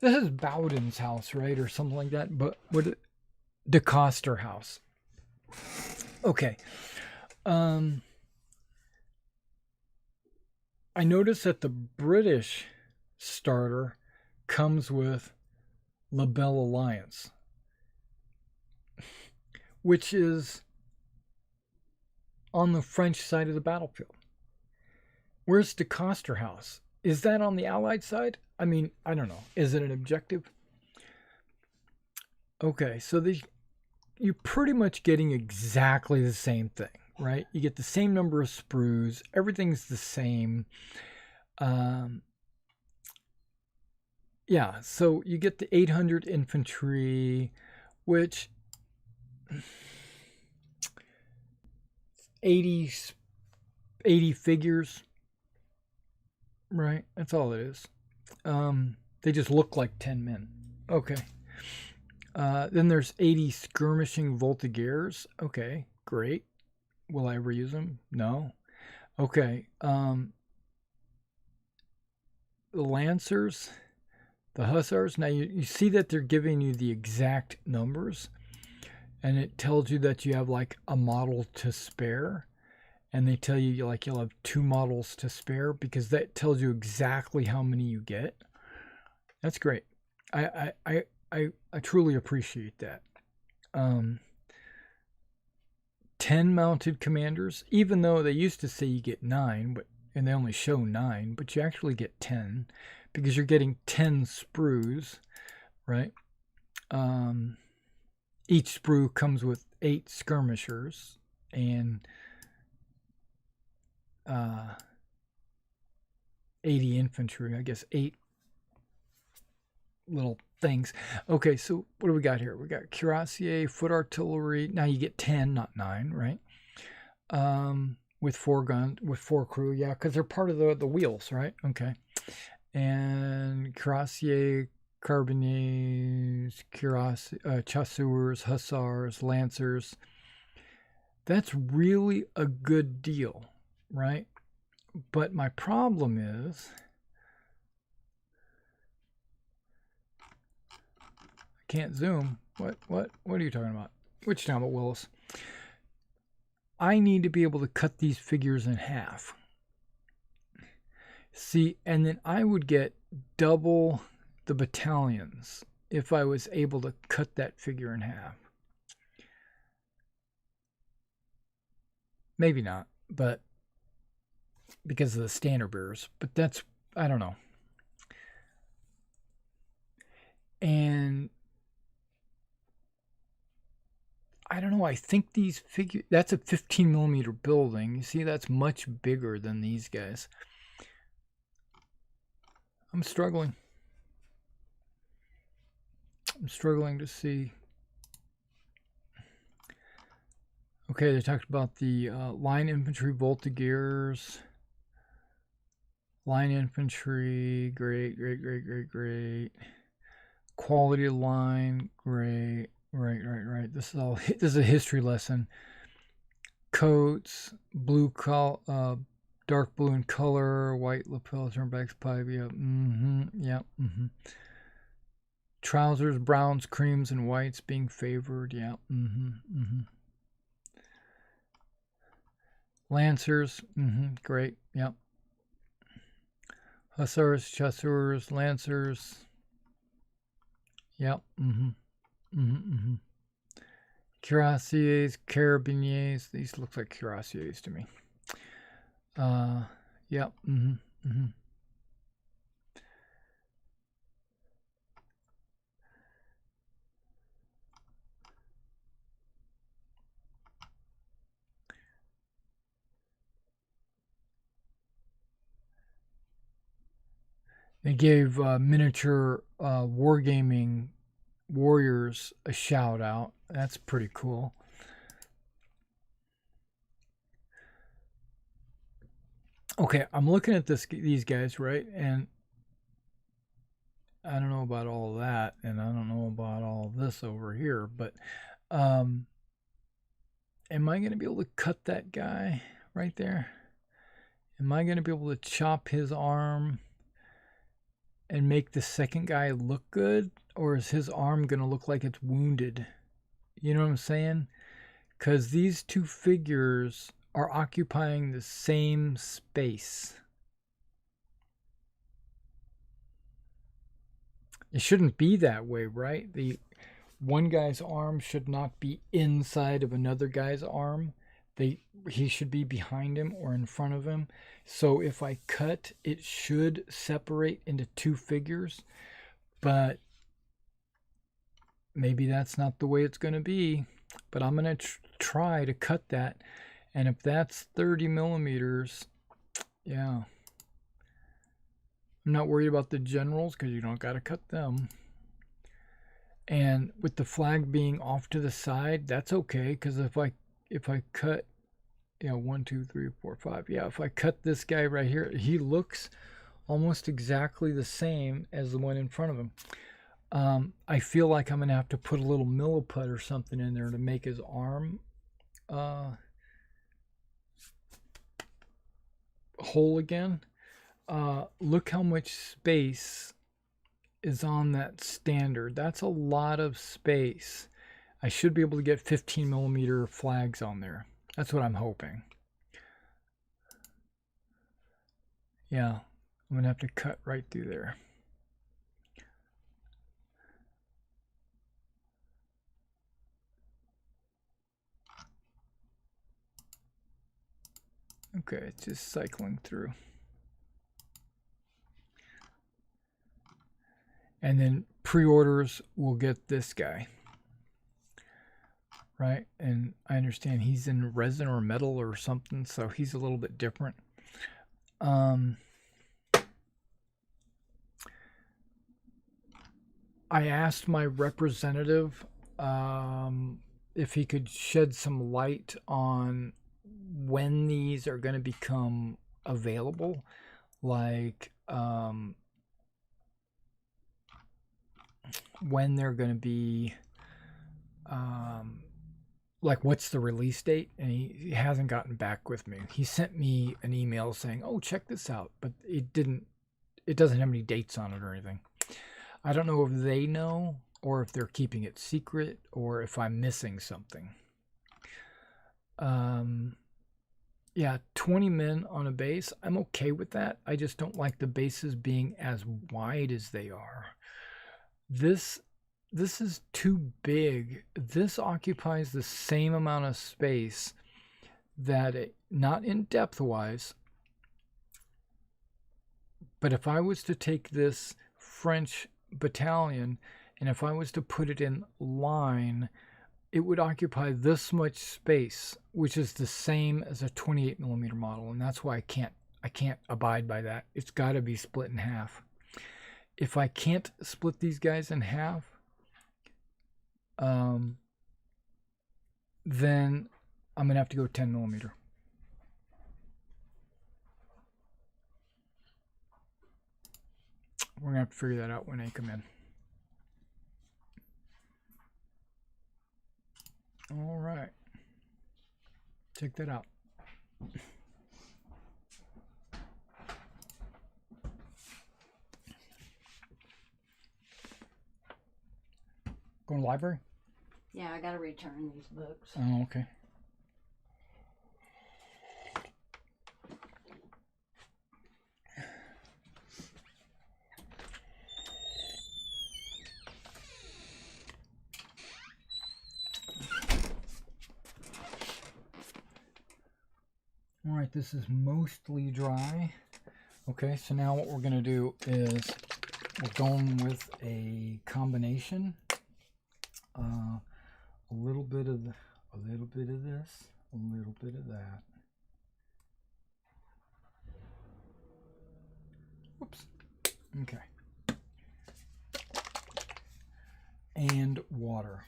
This is Bowden's house, right, or something like that. But what? DeCoster house. Okay. I noticed that the British starter comes with Labelle Alliance, which is on the French side of the battlefield. Where's DeCoster house? Is that on the Allied side? I mean, I don't know. Is it an objective? Okay, so you're pretty much getting exactly the same thing, right? You get the same number of sprues. Everything's the same. Yeah, so you get the 800 infantry, which 80 figures, right? That's all it is. They just look like 10 men. Okay. Then there's 80 skirmishing Voltigeurs. Okay, great. Will I ever use them? No. Okay. The Lancers, the Hussars. Now you see that they're giving you the exact numbers, and it tells you that you have like a model to spare, and they tell you like you'll have 2 models to spare because that tells you exactly how many you get. That's great. I truly appreciate that. 10 mounted commanders, even though they used to say you get 9, and they only show 9, but you actually get 10 because you're getting 10 sprues, right? Each sprue comes with 8 skirmishers and 80 infantry. I guess 8 little things. Okay, so what do we got here? We got cuirassier, foot artillery. Now you get 10, not 9, right? With 4 guns, with 4 crew, yeah, because they're part of the wheels, right? Okay. And cuirassier, carbineers, chasseurs, hussars, lancers. That's really a good deal, right? But my problem is can't zoom. What are you talking about? Which time at Willis? I need to be able to cut these figures in half. See, and then I would get double the battalions if I was able to cut that figure in half. Maybe not, but because of the standard bearers. But that's, I don't know. And I don't know. I think these figures, that's a 15 millimeter building. You see, that's much bigger than these guys. I'm struggling. I'm struggling to see. Okay, they talked about the line infantry voltigears. Line infantry, great, great, great, great, great. Quality line, great. Right. This is all. This is a history lesson. Coats, blue dark blue in color, white lapel, turnbacks, pipe. Yep. Yep. Trousers, browns, creams, and whites being favored. Yeah. Lancers. Great. Yep. Hussars, chasseurs, lancers. Yep. Cuirassiers, carabiniers. These look like cuirassiers to me. Yep. They gave miniature wargaming warriors a shout out. That's pretty cool. Okay, I'm looking at these guys, right? And I don't know about all of that, and I don't know about all of this over here, but am I going to be able to cut that guy right there? Am I going to be able to chop his arm and make the second guy look good? Or is his arm going to look like it's wounded? You know what I'm saying? Because these two figures are occupying the same space. It shouldn't be that way, right? The one guy's arm should not be inside of another guy's arm. He should be behind him or in front of him. So if I cut, it should separate into two figures. But maybe that's not the way it's going to be. But I'm going to try to cut that. And if that's 30 millimeters, yeah. I'm not worried about the generals because you don't got to cut them. And with the flag being off to the side, that's okay, because if I cut, 1, 2, 3, 4, 5, yeah, if I cut this guy right here, he looks almost exactly the same as the one in front of him. I feel like I'm gonna have to put a little milliput or something in there to make his arm whole again. Look how much space is on that standard. That's a lot of space. I should be able to get 15 millimeter flags on there. That's what I'm hoping. Yeah, I'm gonna have to cut right through there. Okay, it's just cycling through. And then pre-orders will get this guy. Right? And I understand he's in resin or metal or something, so he's a little bit different. I asked my representative if he could shed some light on when these are going to become available, like when they're going to be like what's the release date. And he hasn't gotten back with me. He sent me an email saying, oh, check this out, but it doesn't have any dates on it or anything. I don't know if they know or if they're keeping it secret or if I'm missing something. Yeah, 20 men on a base, I'm okay with that. I just don't like the bases being as wide as they are. This is too big. This occupies the same amount of space that not in depth wise, but if I was to take this French battalion and if I was to put it in line, it would occupy this much space, which is the same as a 28 millimeter model, and that's why I can't abide by that. It's got to be split in half. If I can't split these guys in half, then I'm going to have to go 10 millimeter. We're going to have to figure that out when they come in. All right. Check that out. Going to the library? Yeah, I got to return these books. Oh, okay. All right, this is mostly dry. Okay, so now what we're going to do is we're going with a combination. A little bit of this, a little bit of that. Whoops. Okay. And water.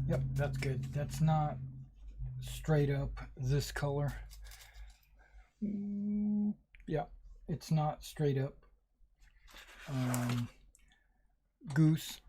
Yep, that's good. That's not straight up this color. Yeah, it's not straight up goose.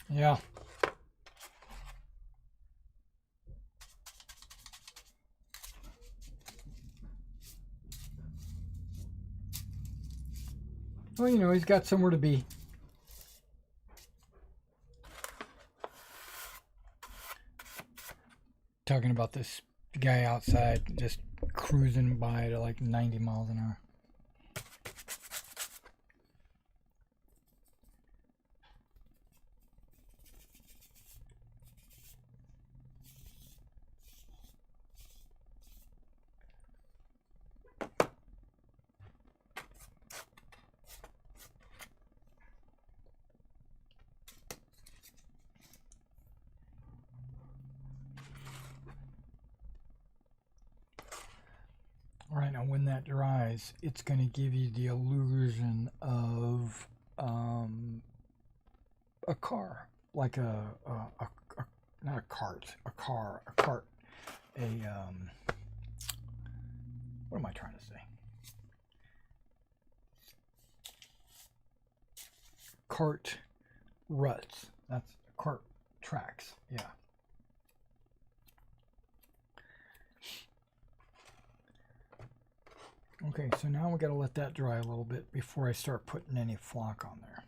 Yeah. Well, you know, he's got somewhere to be. Talking about this guy outside just cruising by to like 90 miles an hour. All right, now when that dries, it's going to give you the illusion of a car, like not a cart, a car, a cart, what am I trying to say? Cart ruts. That's cart tracks. Yeah. Okay, so now we got to let that dry a little bit before I start putting any flock on there.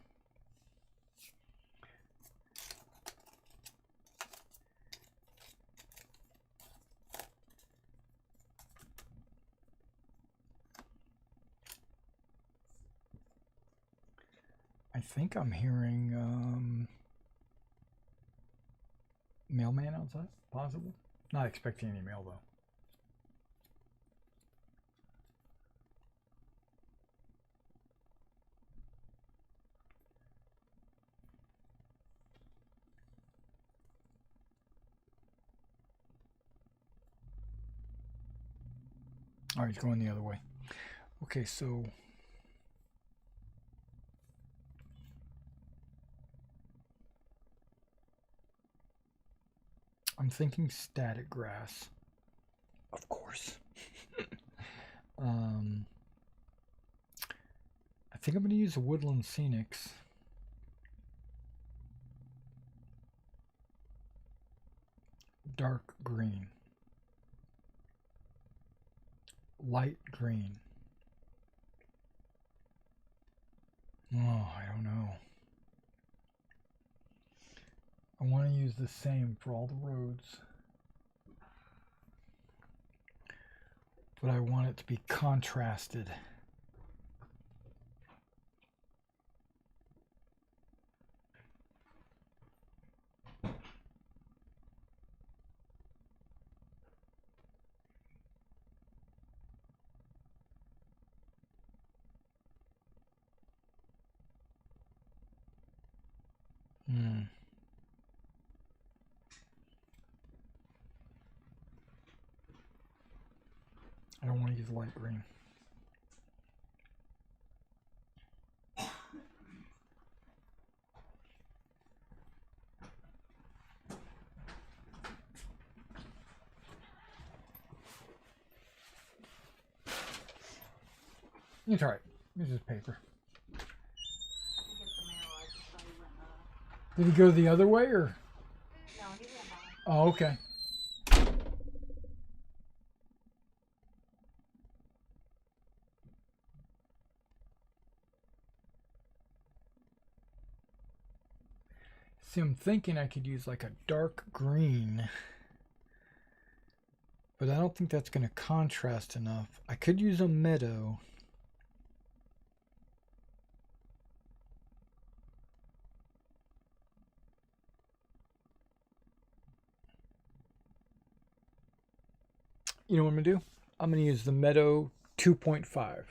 I think I'm hearing mailman outside, possible. Not expecting any mail though. Oh, he's going the other way. Okay, so I'm thinking static grass. Of course. I think I'm going to use the Woodland Scenics. Dark green. Light green. Oh, I don't know. I want to use the same for all the roads. But I want it to be contrasted. I don't want to use light green. It's alright. This is paper. Did he go the other way or? No, he went by. Oh, okay. See, I'm thinking I could use like a dark green, but I don't think that's going to contrast enough. I could use a meadow. You know what I'm going to do? I'm going to use the meadow 2.5.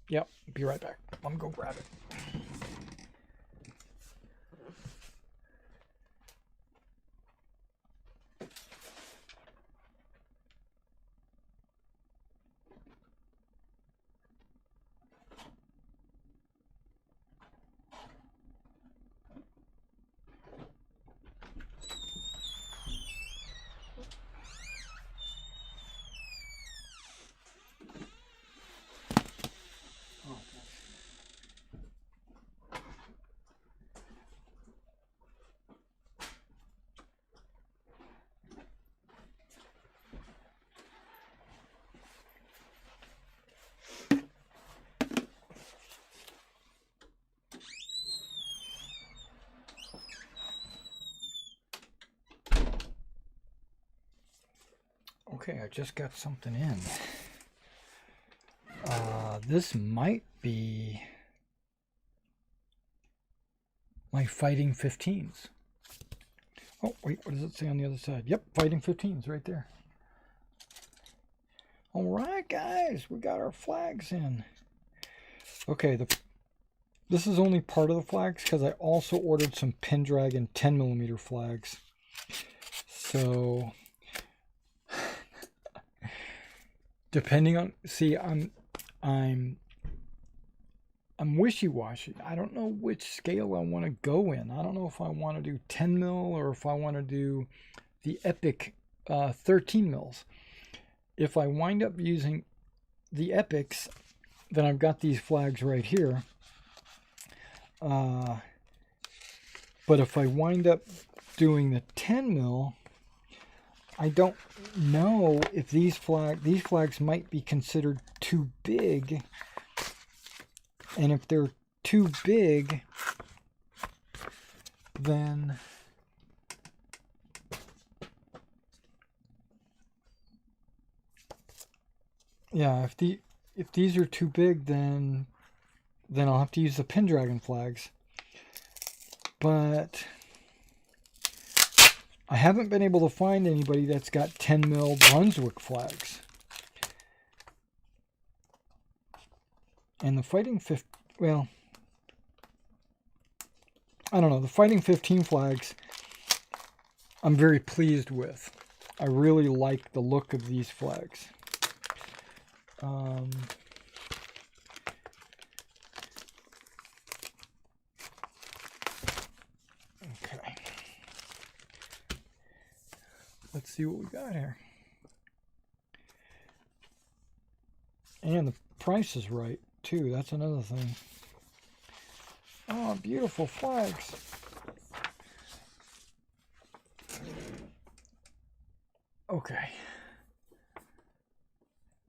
Yep, be right back. I'm going to go grab it. Okay, I just got something in. This might be my Fighting 15s. Oh, wait, what does it say on the other side? Yep, Fighting 15s right there. All right, guys, we got our flags in. Okay, this is only part of the flags because I also ordered some Pendragon 10mm flags. So, depending on, see, I'm wishy-washy. I don't know which scale I want to go in. I don't know if I want to do 10 mil or if I want to do the epic 13 mils. If I wind up using the epics, then I've got these flags right here. But if I wind up doing the 10 mil, I don't know if these flags might be considered too big. And if they're too big, then yeah, if these are too big, then I'll have to use the Pendragon flags. But I haven't been able to find anybody that's got 10 mil Brunswick flags. And the Fighting 15, well, I don't know, the Fighting 15 flags I'm very pleased with. I really like the look of these flags. Okay. let's see what we got here. And the price is right, too. That's another thing. Oh, beautiful flags. Okay.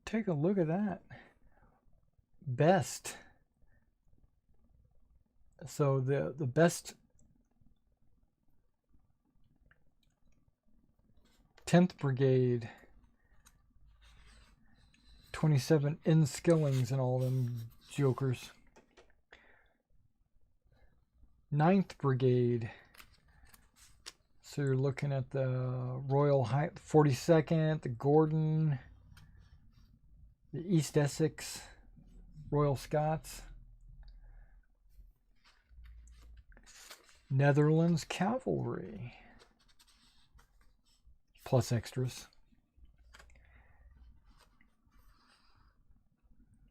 Take a look at that. Best. So the best 10th Brigade, 27 in Skillings and all them jokers. 9th Brigade. So you're looking at the Royal 42nd, the Gordon, the East Essex, Royal Scots, Netherlands Cavalry, plus extras.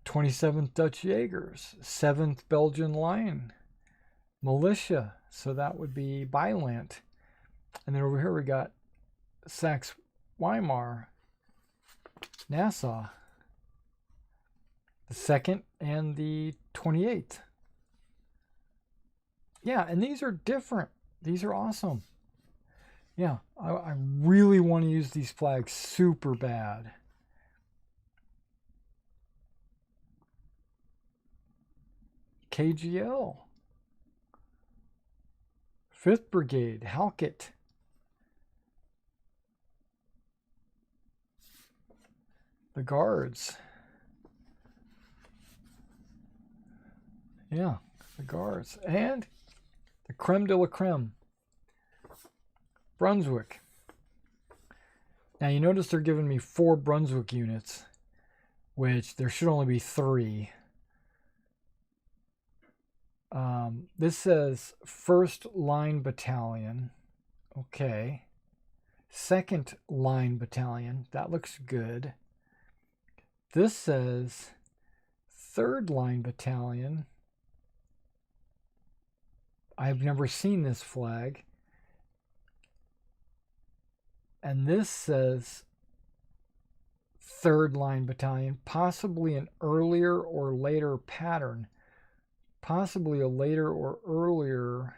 27th Dutch Jaegers, 7th Belgian Line, Militia, so that would be Bylant. And then over here we got Saxe Weimar, Nassau, the 2nd and the 28th. Yeah, and these are different. These are awesome. Yeah, I really want to use these flags super bad. KGL. 5th Brigade, Halkett. The Guards. Yeah, the Guards. And the creme de la creme. Brunswick. Now you notice they're giving me 4 Brunswick units, which there should only be 3. This says 1st Line Battalion. Okay. 2nd Line Battalion. That looks good. This says 3rd Line Battalion. I've never seen this flag. And this says 3rd Line Battalion, possibly an earlier or later pattern. Possibly a later or earlier.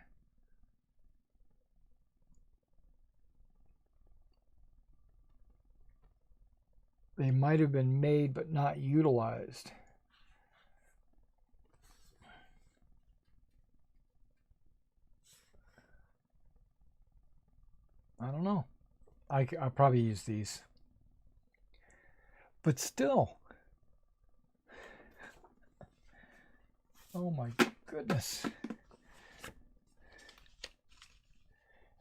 They might have been made but not utilized. I don't know. I'll probably use these. But still. Oh my goodness.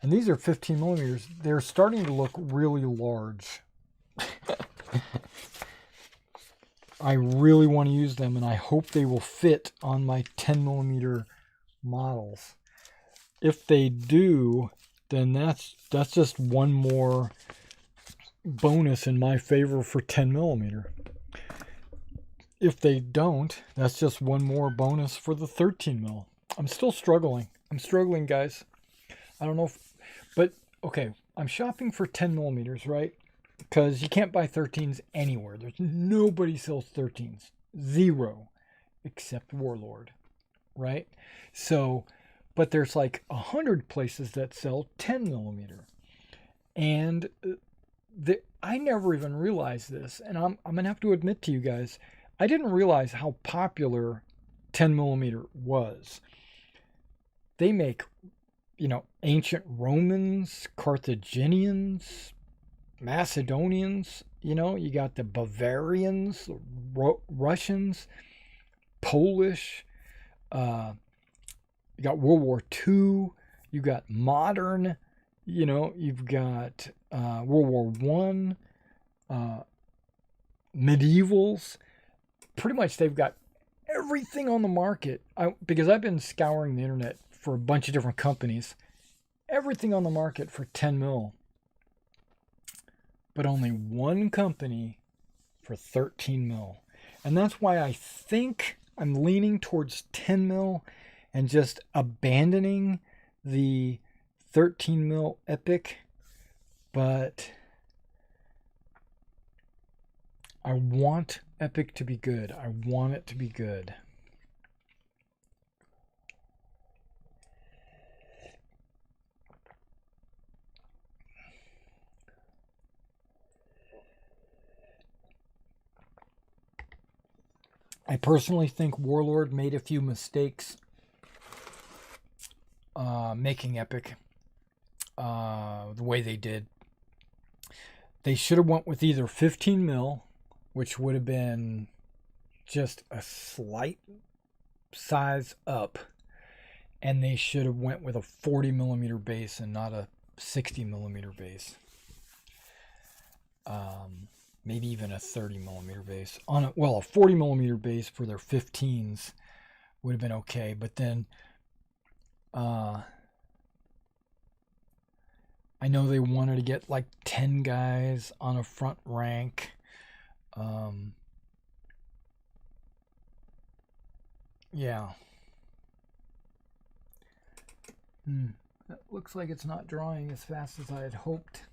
And these are 15 millimeters. They're starting to look really large. I really want to use them, and I hope they will fit on my 10 millimeter models. If they do, then that's just one more bonus in my favor for 10 millimeter. If they don't, that's just one more bonus for the 13 mil. I'm still struggling. I'm struggling, guys. I don't know if, but okay, I'm shopping for 10 millimeters, right? Because you can't buy 13s anywhere. There's nobody sells 13s. Zero. Except Warlord, right? So, but there's like 100 places that sell 10 millimeter. And I never even realized this. And I'm going to have to admit to you guys, I didn't realize how popular 10 millimeter was. They make, ancient Romans, Carthaginians, Macedonians, you got the Bavarians, Russians, Polish, you got World War II, you got modern, you've got World War One, medievals. Pretty much they've got everything on the market. Because I've been scouring the internet for a bunch of different companies. Everything on the market for 10 mil. But only one company for 13 mil. And that's why I think I'm leaning towards 10 mil and just abandoning the 13 mil Epic. But I want Epic to be good. I want it to be good. I personally think Warlord made a few mistakes making Epic the way they did. They should have went with either 15 mil, which would have been just a slight size up, and they should have went with a 40 millimeter base and not a 60 millimeter base. Maybe even a 30 millimeter base. A 40 millimeter base for their 15s would have been okay, but then I know they wanted to get like 10 guys on a front rank. Yeah. That looks like it's not drawing as fast as I had hoped.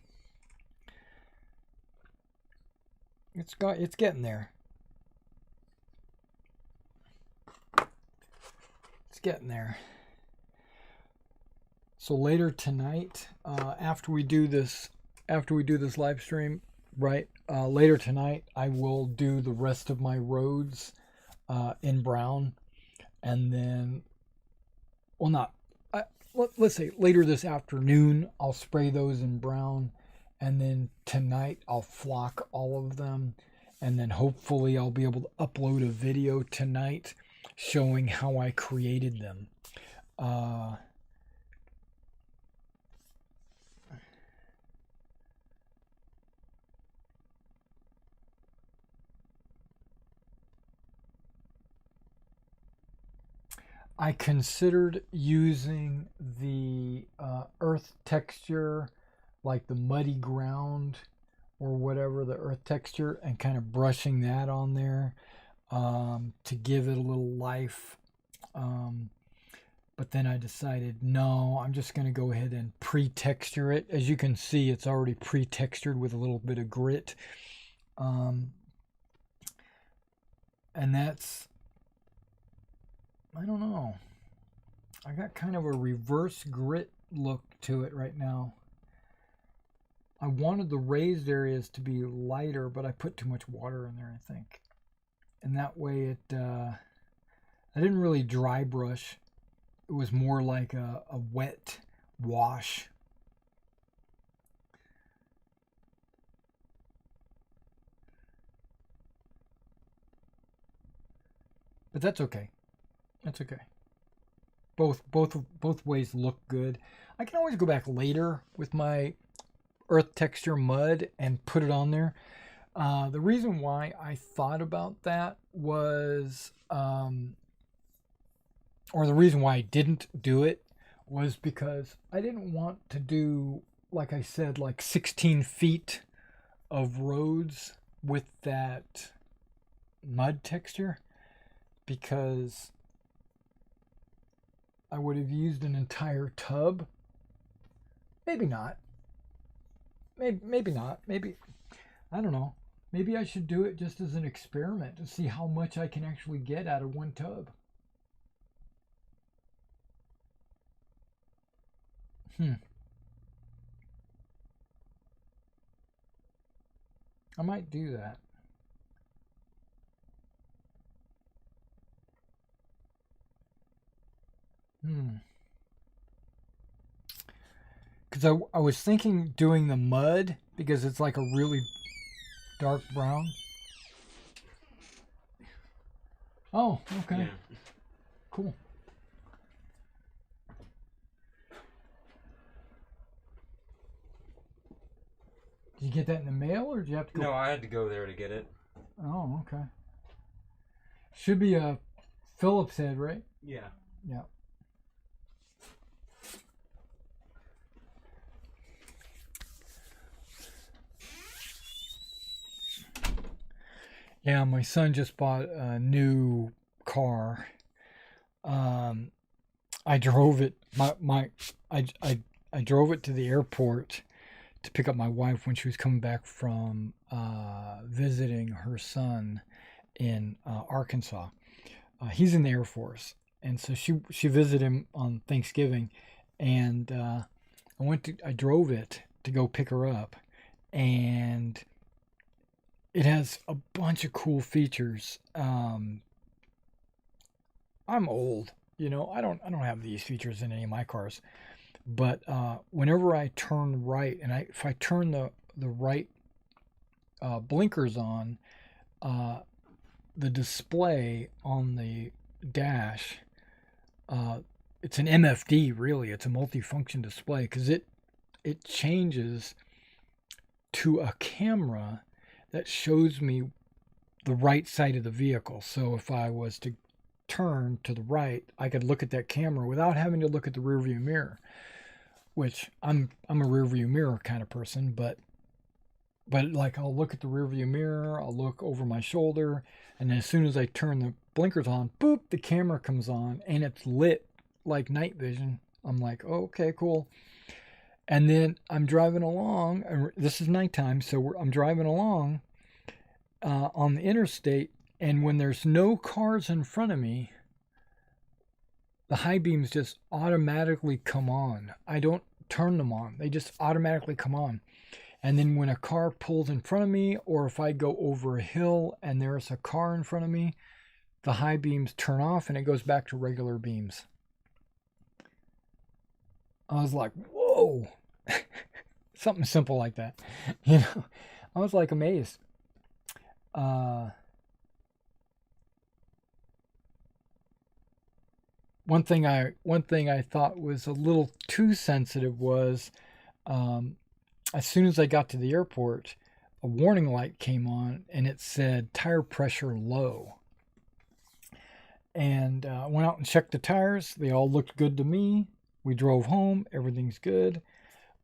It's getting there. It's getting there. So later tonight, after we do this live stream, right? Later tonight, I will do the rest of my roads in brown, and then, let's say later this afternoon, I'll spray those in brown, and then tonight I'll flock all of them, and then hopefully I'll be able to upload a video tonight showing how I created them. I considered using the earth texture, like the muddy ground or whatever, the earth texture, and kind of brushing that on there to give it a little life. But then I decided, no, I'm just going to go ahead and pre-texture it. As you can see, it's already pre-textured with a little bit of grit. And that's, I don't know. I got kind of a reverse grit look to it right now. I wanted the raised areas to be lighter, but I put too much water in there, I think. And that way I didn't really dry brush. It was more like a wet wash. But that's okay. That's okay. Both ways look good. I can always go back later with my earth texture mud and put it on there. The reason why I thought about that was, or the reason why I didn't do it was because I didn't want to do, like I said, like 16 feet of roads with that mud texture, because I would have used an entire tub. Maybe not. Maybe not. Maybe, I don't know. Maybe I should do it just as an experiment to see how much I can actually get out of one tub. I might do that. Because I was thinking doing the mud, because it's like a really dark brown. Oh, okay. Yeah. Cool. Did you get that in the mail, or did you have to go? No, I had to go there to get it. Oh, okay. Should be a Phillips head, right? Yeah. Yeah. Yeah, my son just bought a new car. I drove it. I drove it to the airport to pick up my wife when she was coming back from visiting her son in Arkansas. He's in the Air Force, and so she visited him on Thanksgiving, and I drove it to go pick her up, and it has a bunch of cool features. I'm old, I don't have these features in any of my cars, but whenever I turn right, and if I turn the right blinkers on, the display on the dash, it's an MFD, really. It's a multifunction display, because it changes to a camera that shows me the right side of the vehicle. So if I was to turn to the right, I could look at that camera without having to look at the rearview mirror, which I'm a rearview mirror kind of person, but like, I'll look at the rearview mirror, I'll look over my shoulder, and as soon as I turn the blinkers on, boop, the camera comes on, and it's lit like night vision. I'm like, oh, okay, cool. And then I'm driving along, and this is nighttime, so I'm driving along on the interstate, and when there's no cars in front of me, the high beams just automatically come on. I don't turn them on. They just automatically come on. And then when a car pulls in front of me, or if I go over a hill and there's a car in front of me, the high beams turn off and it goes back to regular beams. I was like, whoa. Something simple like that. I was like amazed. One thing I thought was a little too sensitive was, as soon as I got to the airport, a warning light came on and it said tire pressure low. And I went out and checked the tires. They all looked good to me. We drove home. Everything's good.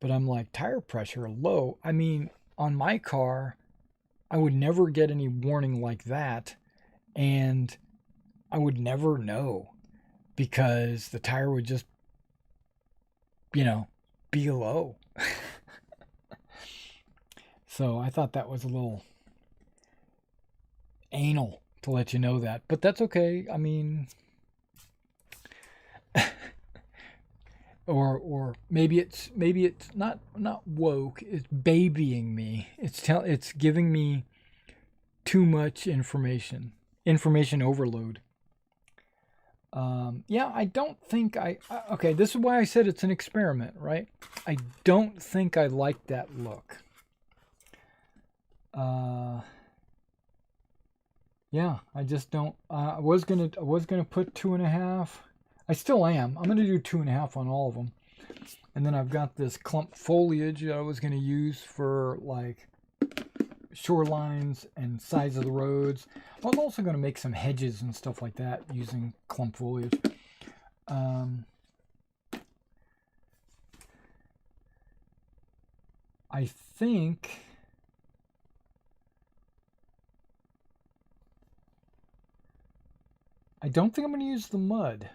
But I'm like, tire pressure low? I mean, on my car, I would never get any warning like that. And I would never know, because the tire would just, be low. So I thought that was a little anal to let you know that, but that's okay. I mean, or maybe it's not woke. It's babying me. It's giving me too much information overload. Yeah, I don't think okay, this is why I said it's an experiment, right? I don't think I like that look. Yeah, I just don't. I was gonna put 2.5. I still am. I'm gonna do 2.5 on all of them, and then I've got this clump foliage that I was gonna use for like shorelines and sides of the roads. I was also gonna make some hedges and stuff like that using clump foliage. I think. I don't think I'm going to use the mud.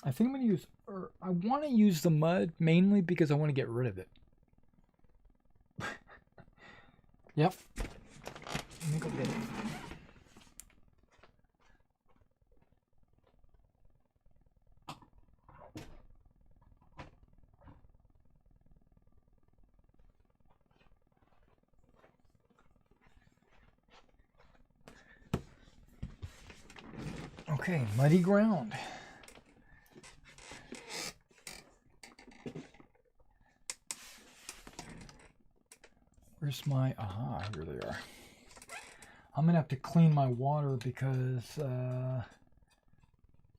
I think I'm going to use, or I want to use the mud mainly because I want to get rid of it. Yep. Let me go get it. Okay, muddy ground. Where's my, aha, here they are. I'm going to have to clean my water because,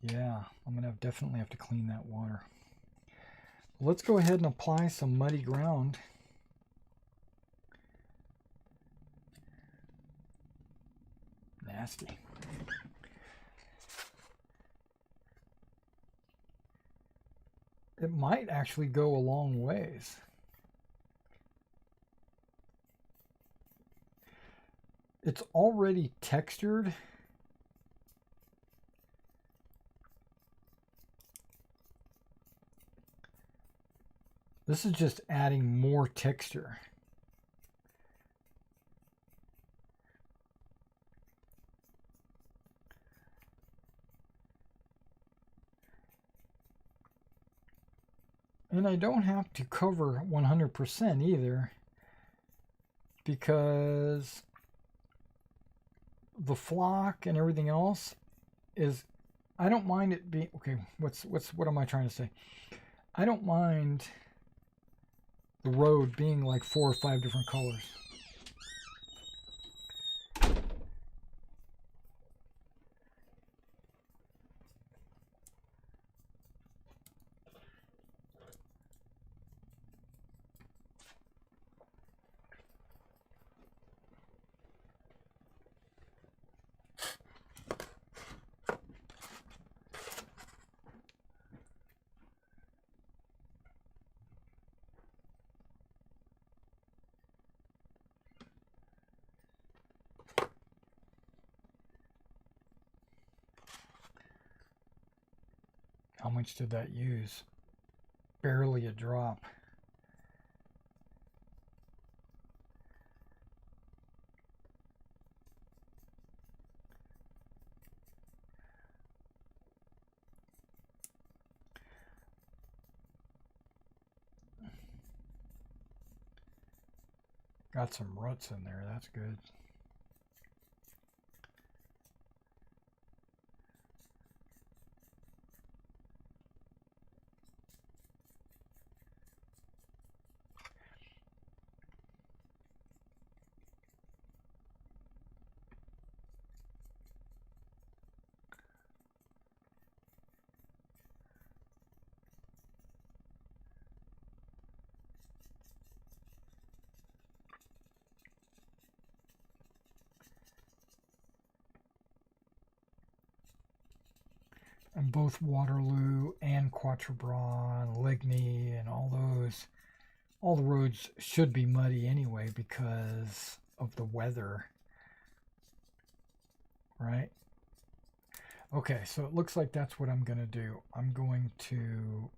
yeah, I'm going to definitely have to clean that water. Let's go ahead and apply some muddy ground. Nasty. It might actually go a long ways. It's already textured. This is just adding more texture. And I don't have to cover 100% either, because the flock and everything else is, I don't mind it being, okay, what am I trying to say? I don't mind the road being like 4 or 5 different colors. How much did that use? Barely a drop. Got some ruts in there, that's good. And both Waterloo and Quatre Bras, Ligny, and all the roads should be muddy anyway because of the weather, right? Okay, so it looks like that's what I'm going to do. I'm going to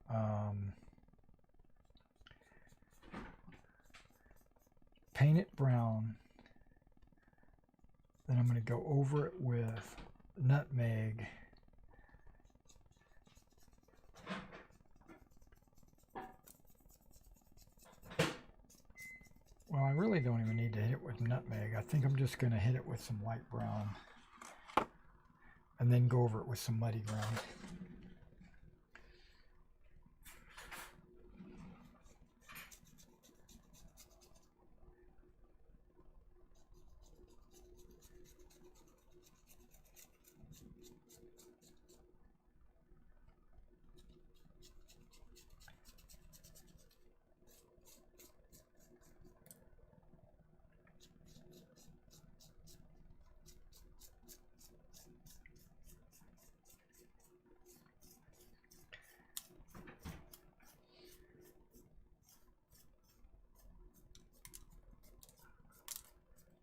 paint it brown. Then I'm going to go over it with nutmeg. Well, I really don't even need to hit it with nutmeg. I think I'm just going to hit it with some light brown and then go over it with some muddy ground.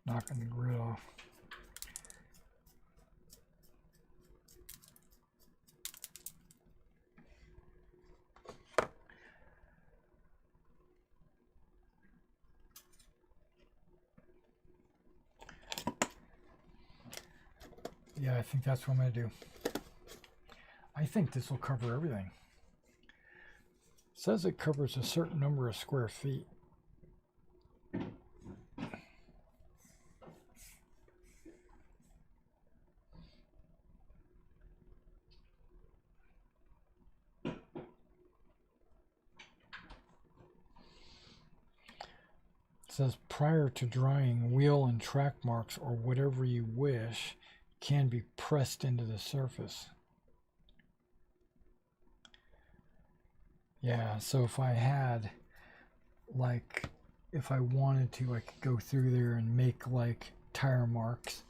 Knocking the grid off. Yeah, I think that's what I'm going to do. I think this will cover everything. It says it covers a certain number of square feet. It says prior to drying, wheel and track marks or whatever you wish can be pressed into the surface. Yeah, so if I had, like, if I wanted to, I could go through there and make like tire marks,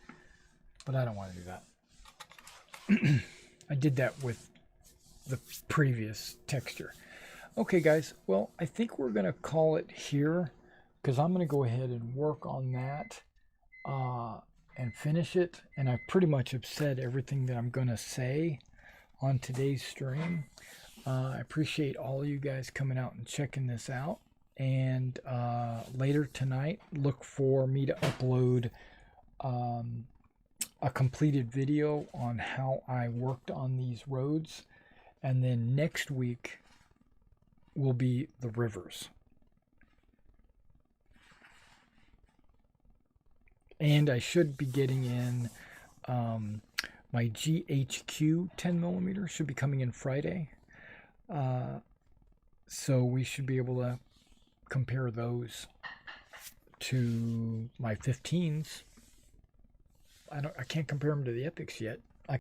but I don't want to do that. I did that with the previous texture. Okay guys, well, I think we're gonna call it here, because I'm gonna go ahead and work on that and finish it, and I pretty much have said everything that I'm gonna say on today's stream. I appreciate all you guys coming out and checking this out. And later tonight, look for me to upload a completed video on how I worked on these roads. And then next week will be the rivers. And I should be getting in my GHQ 10mm should be coming in Friday. So we should be able to compare those to my 15s. I can't compare them to the epics yet,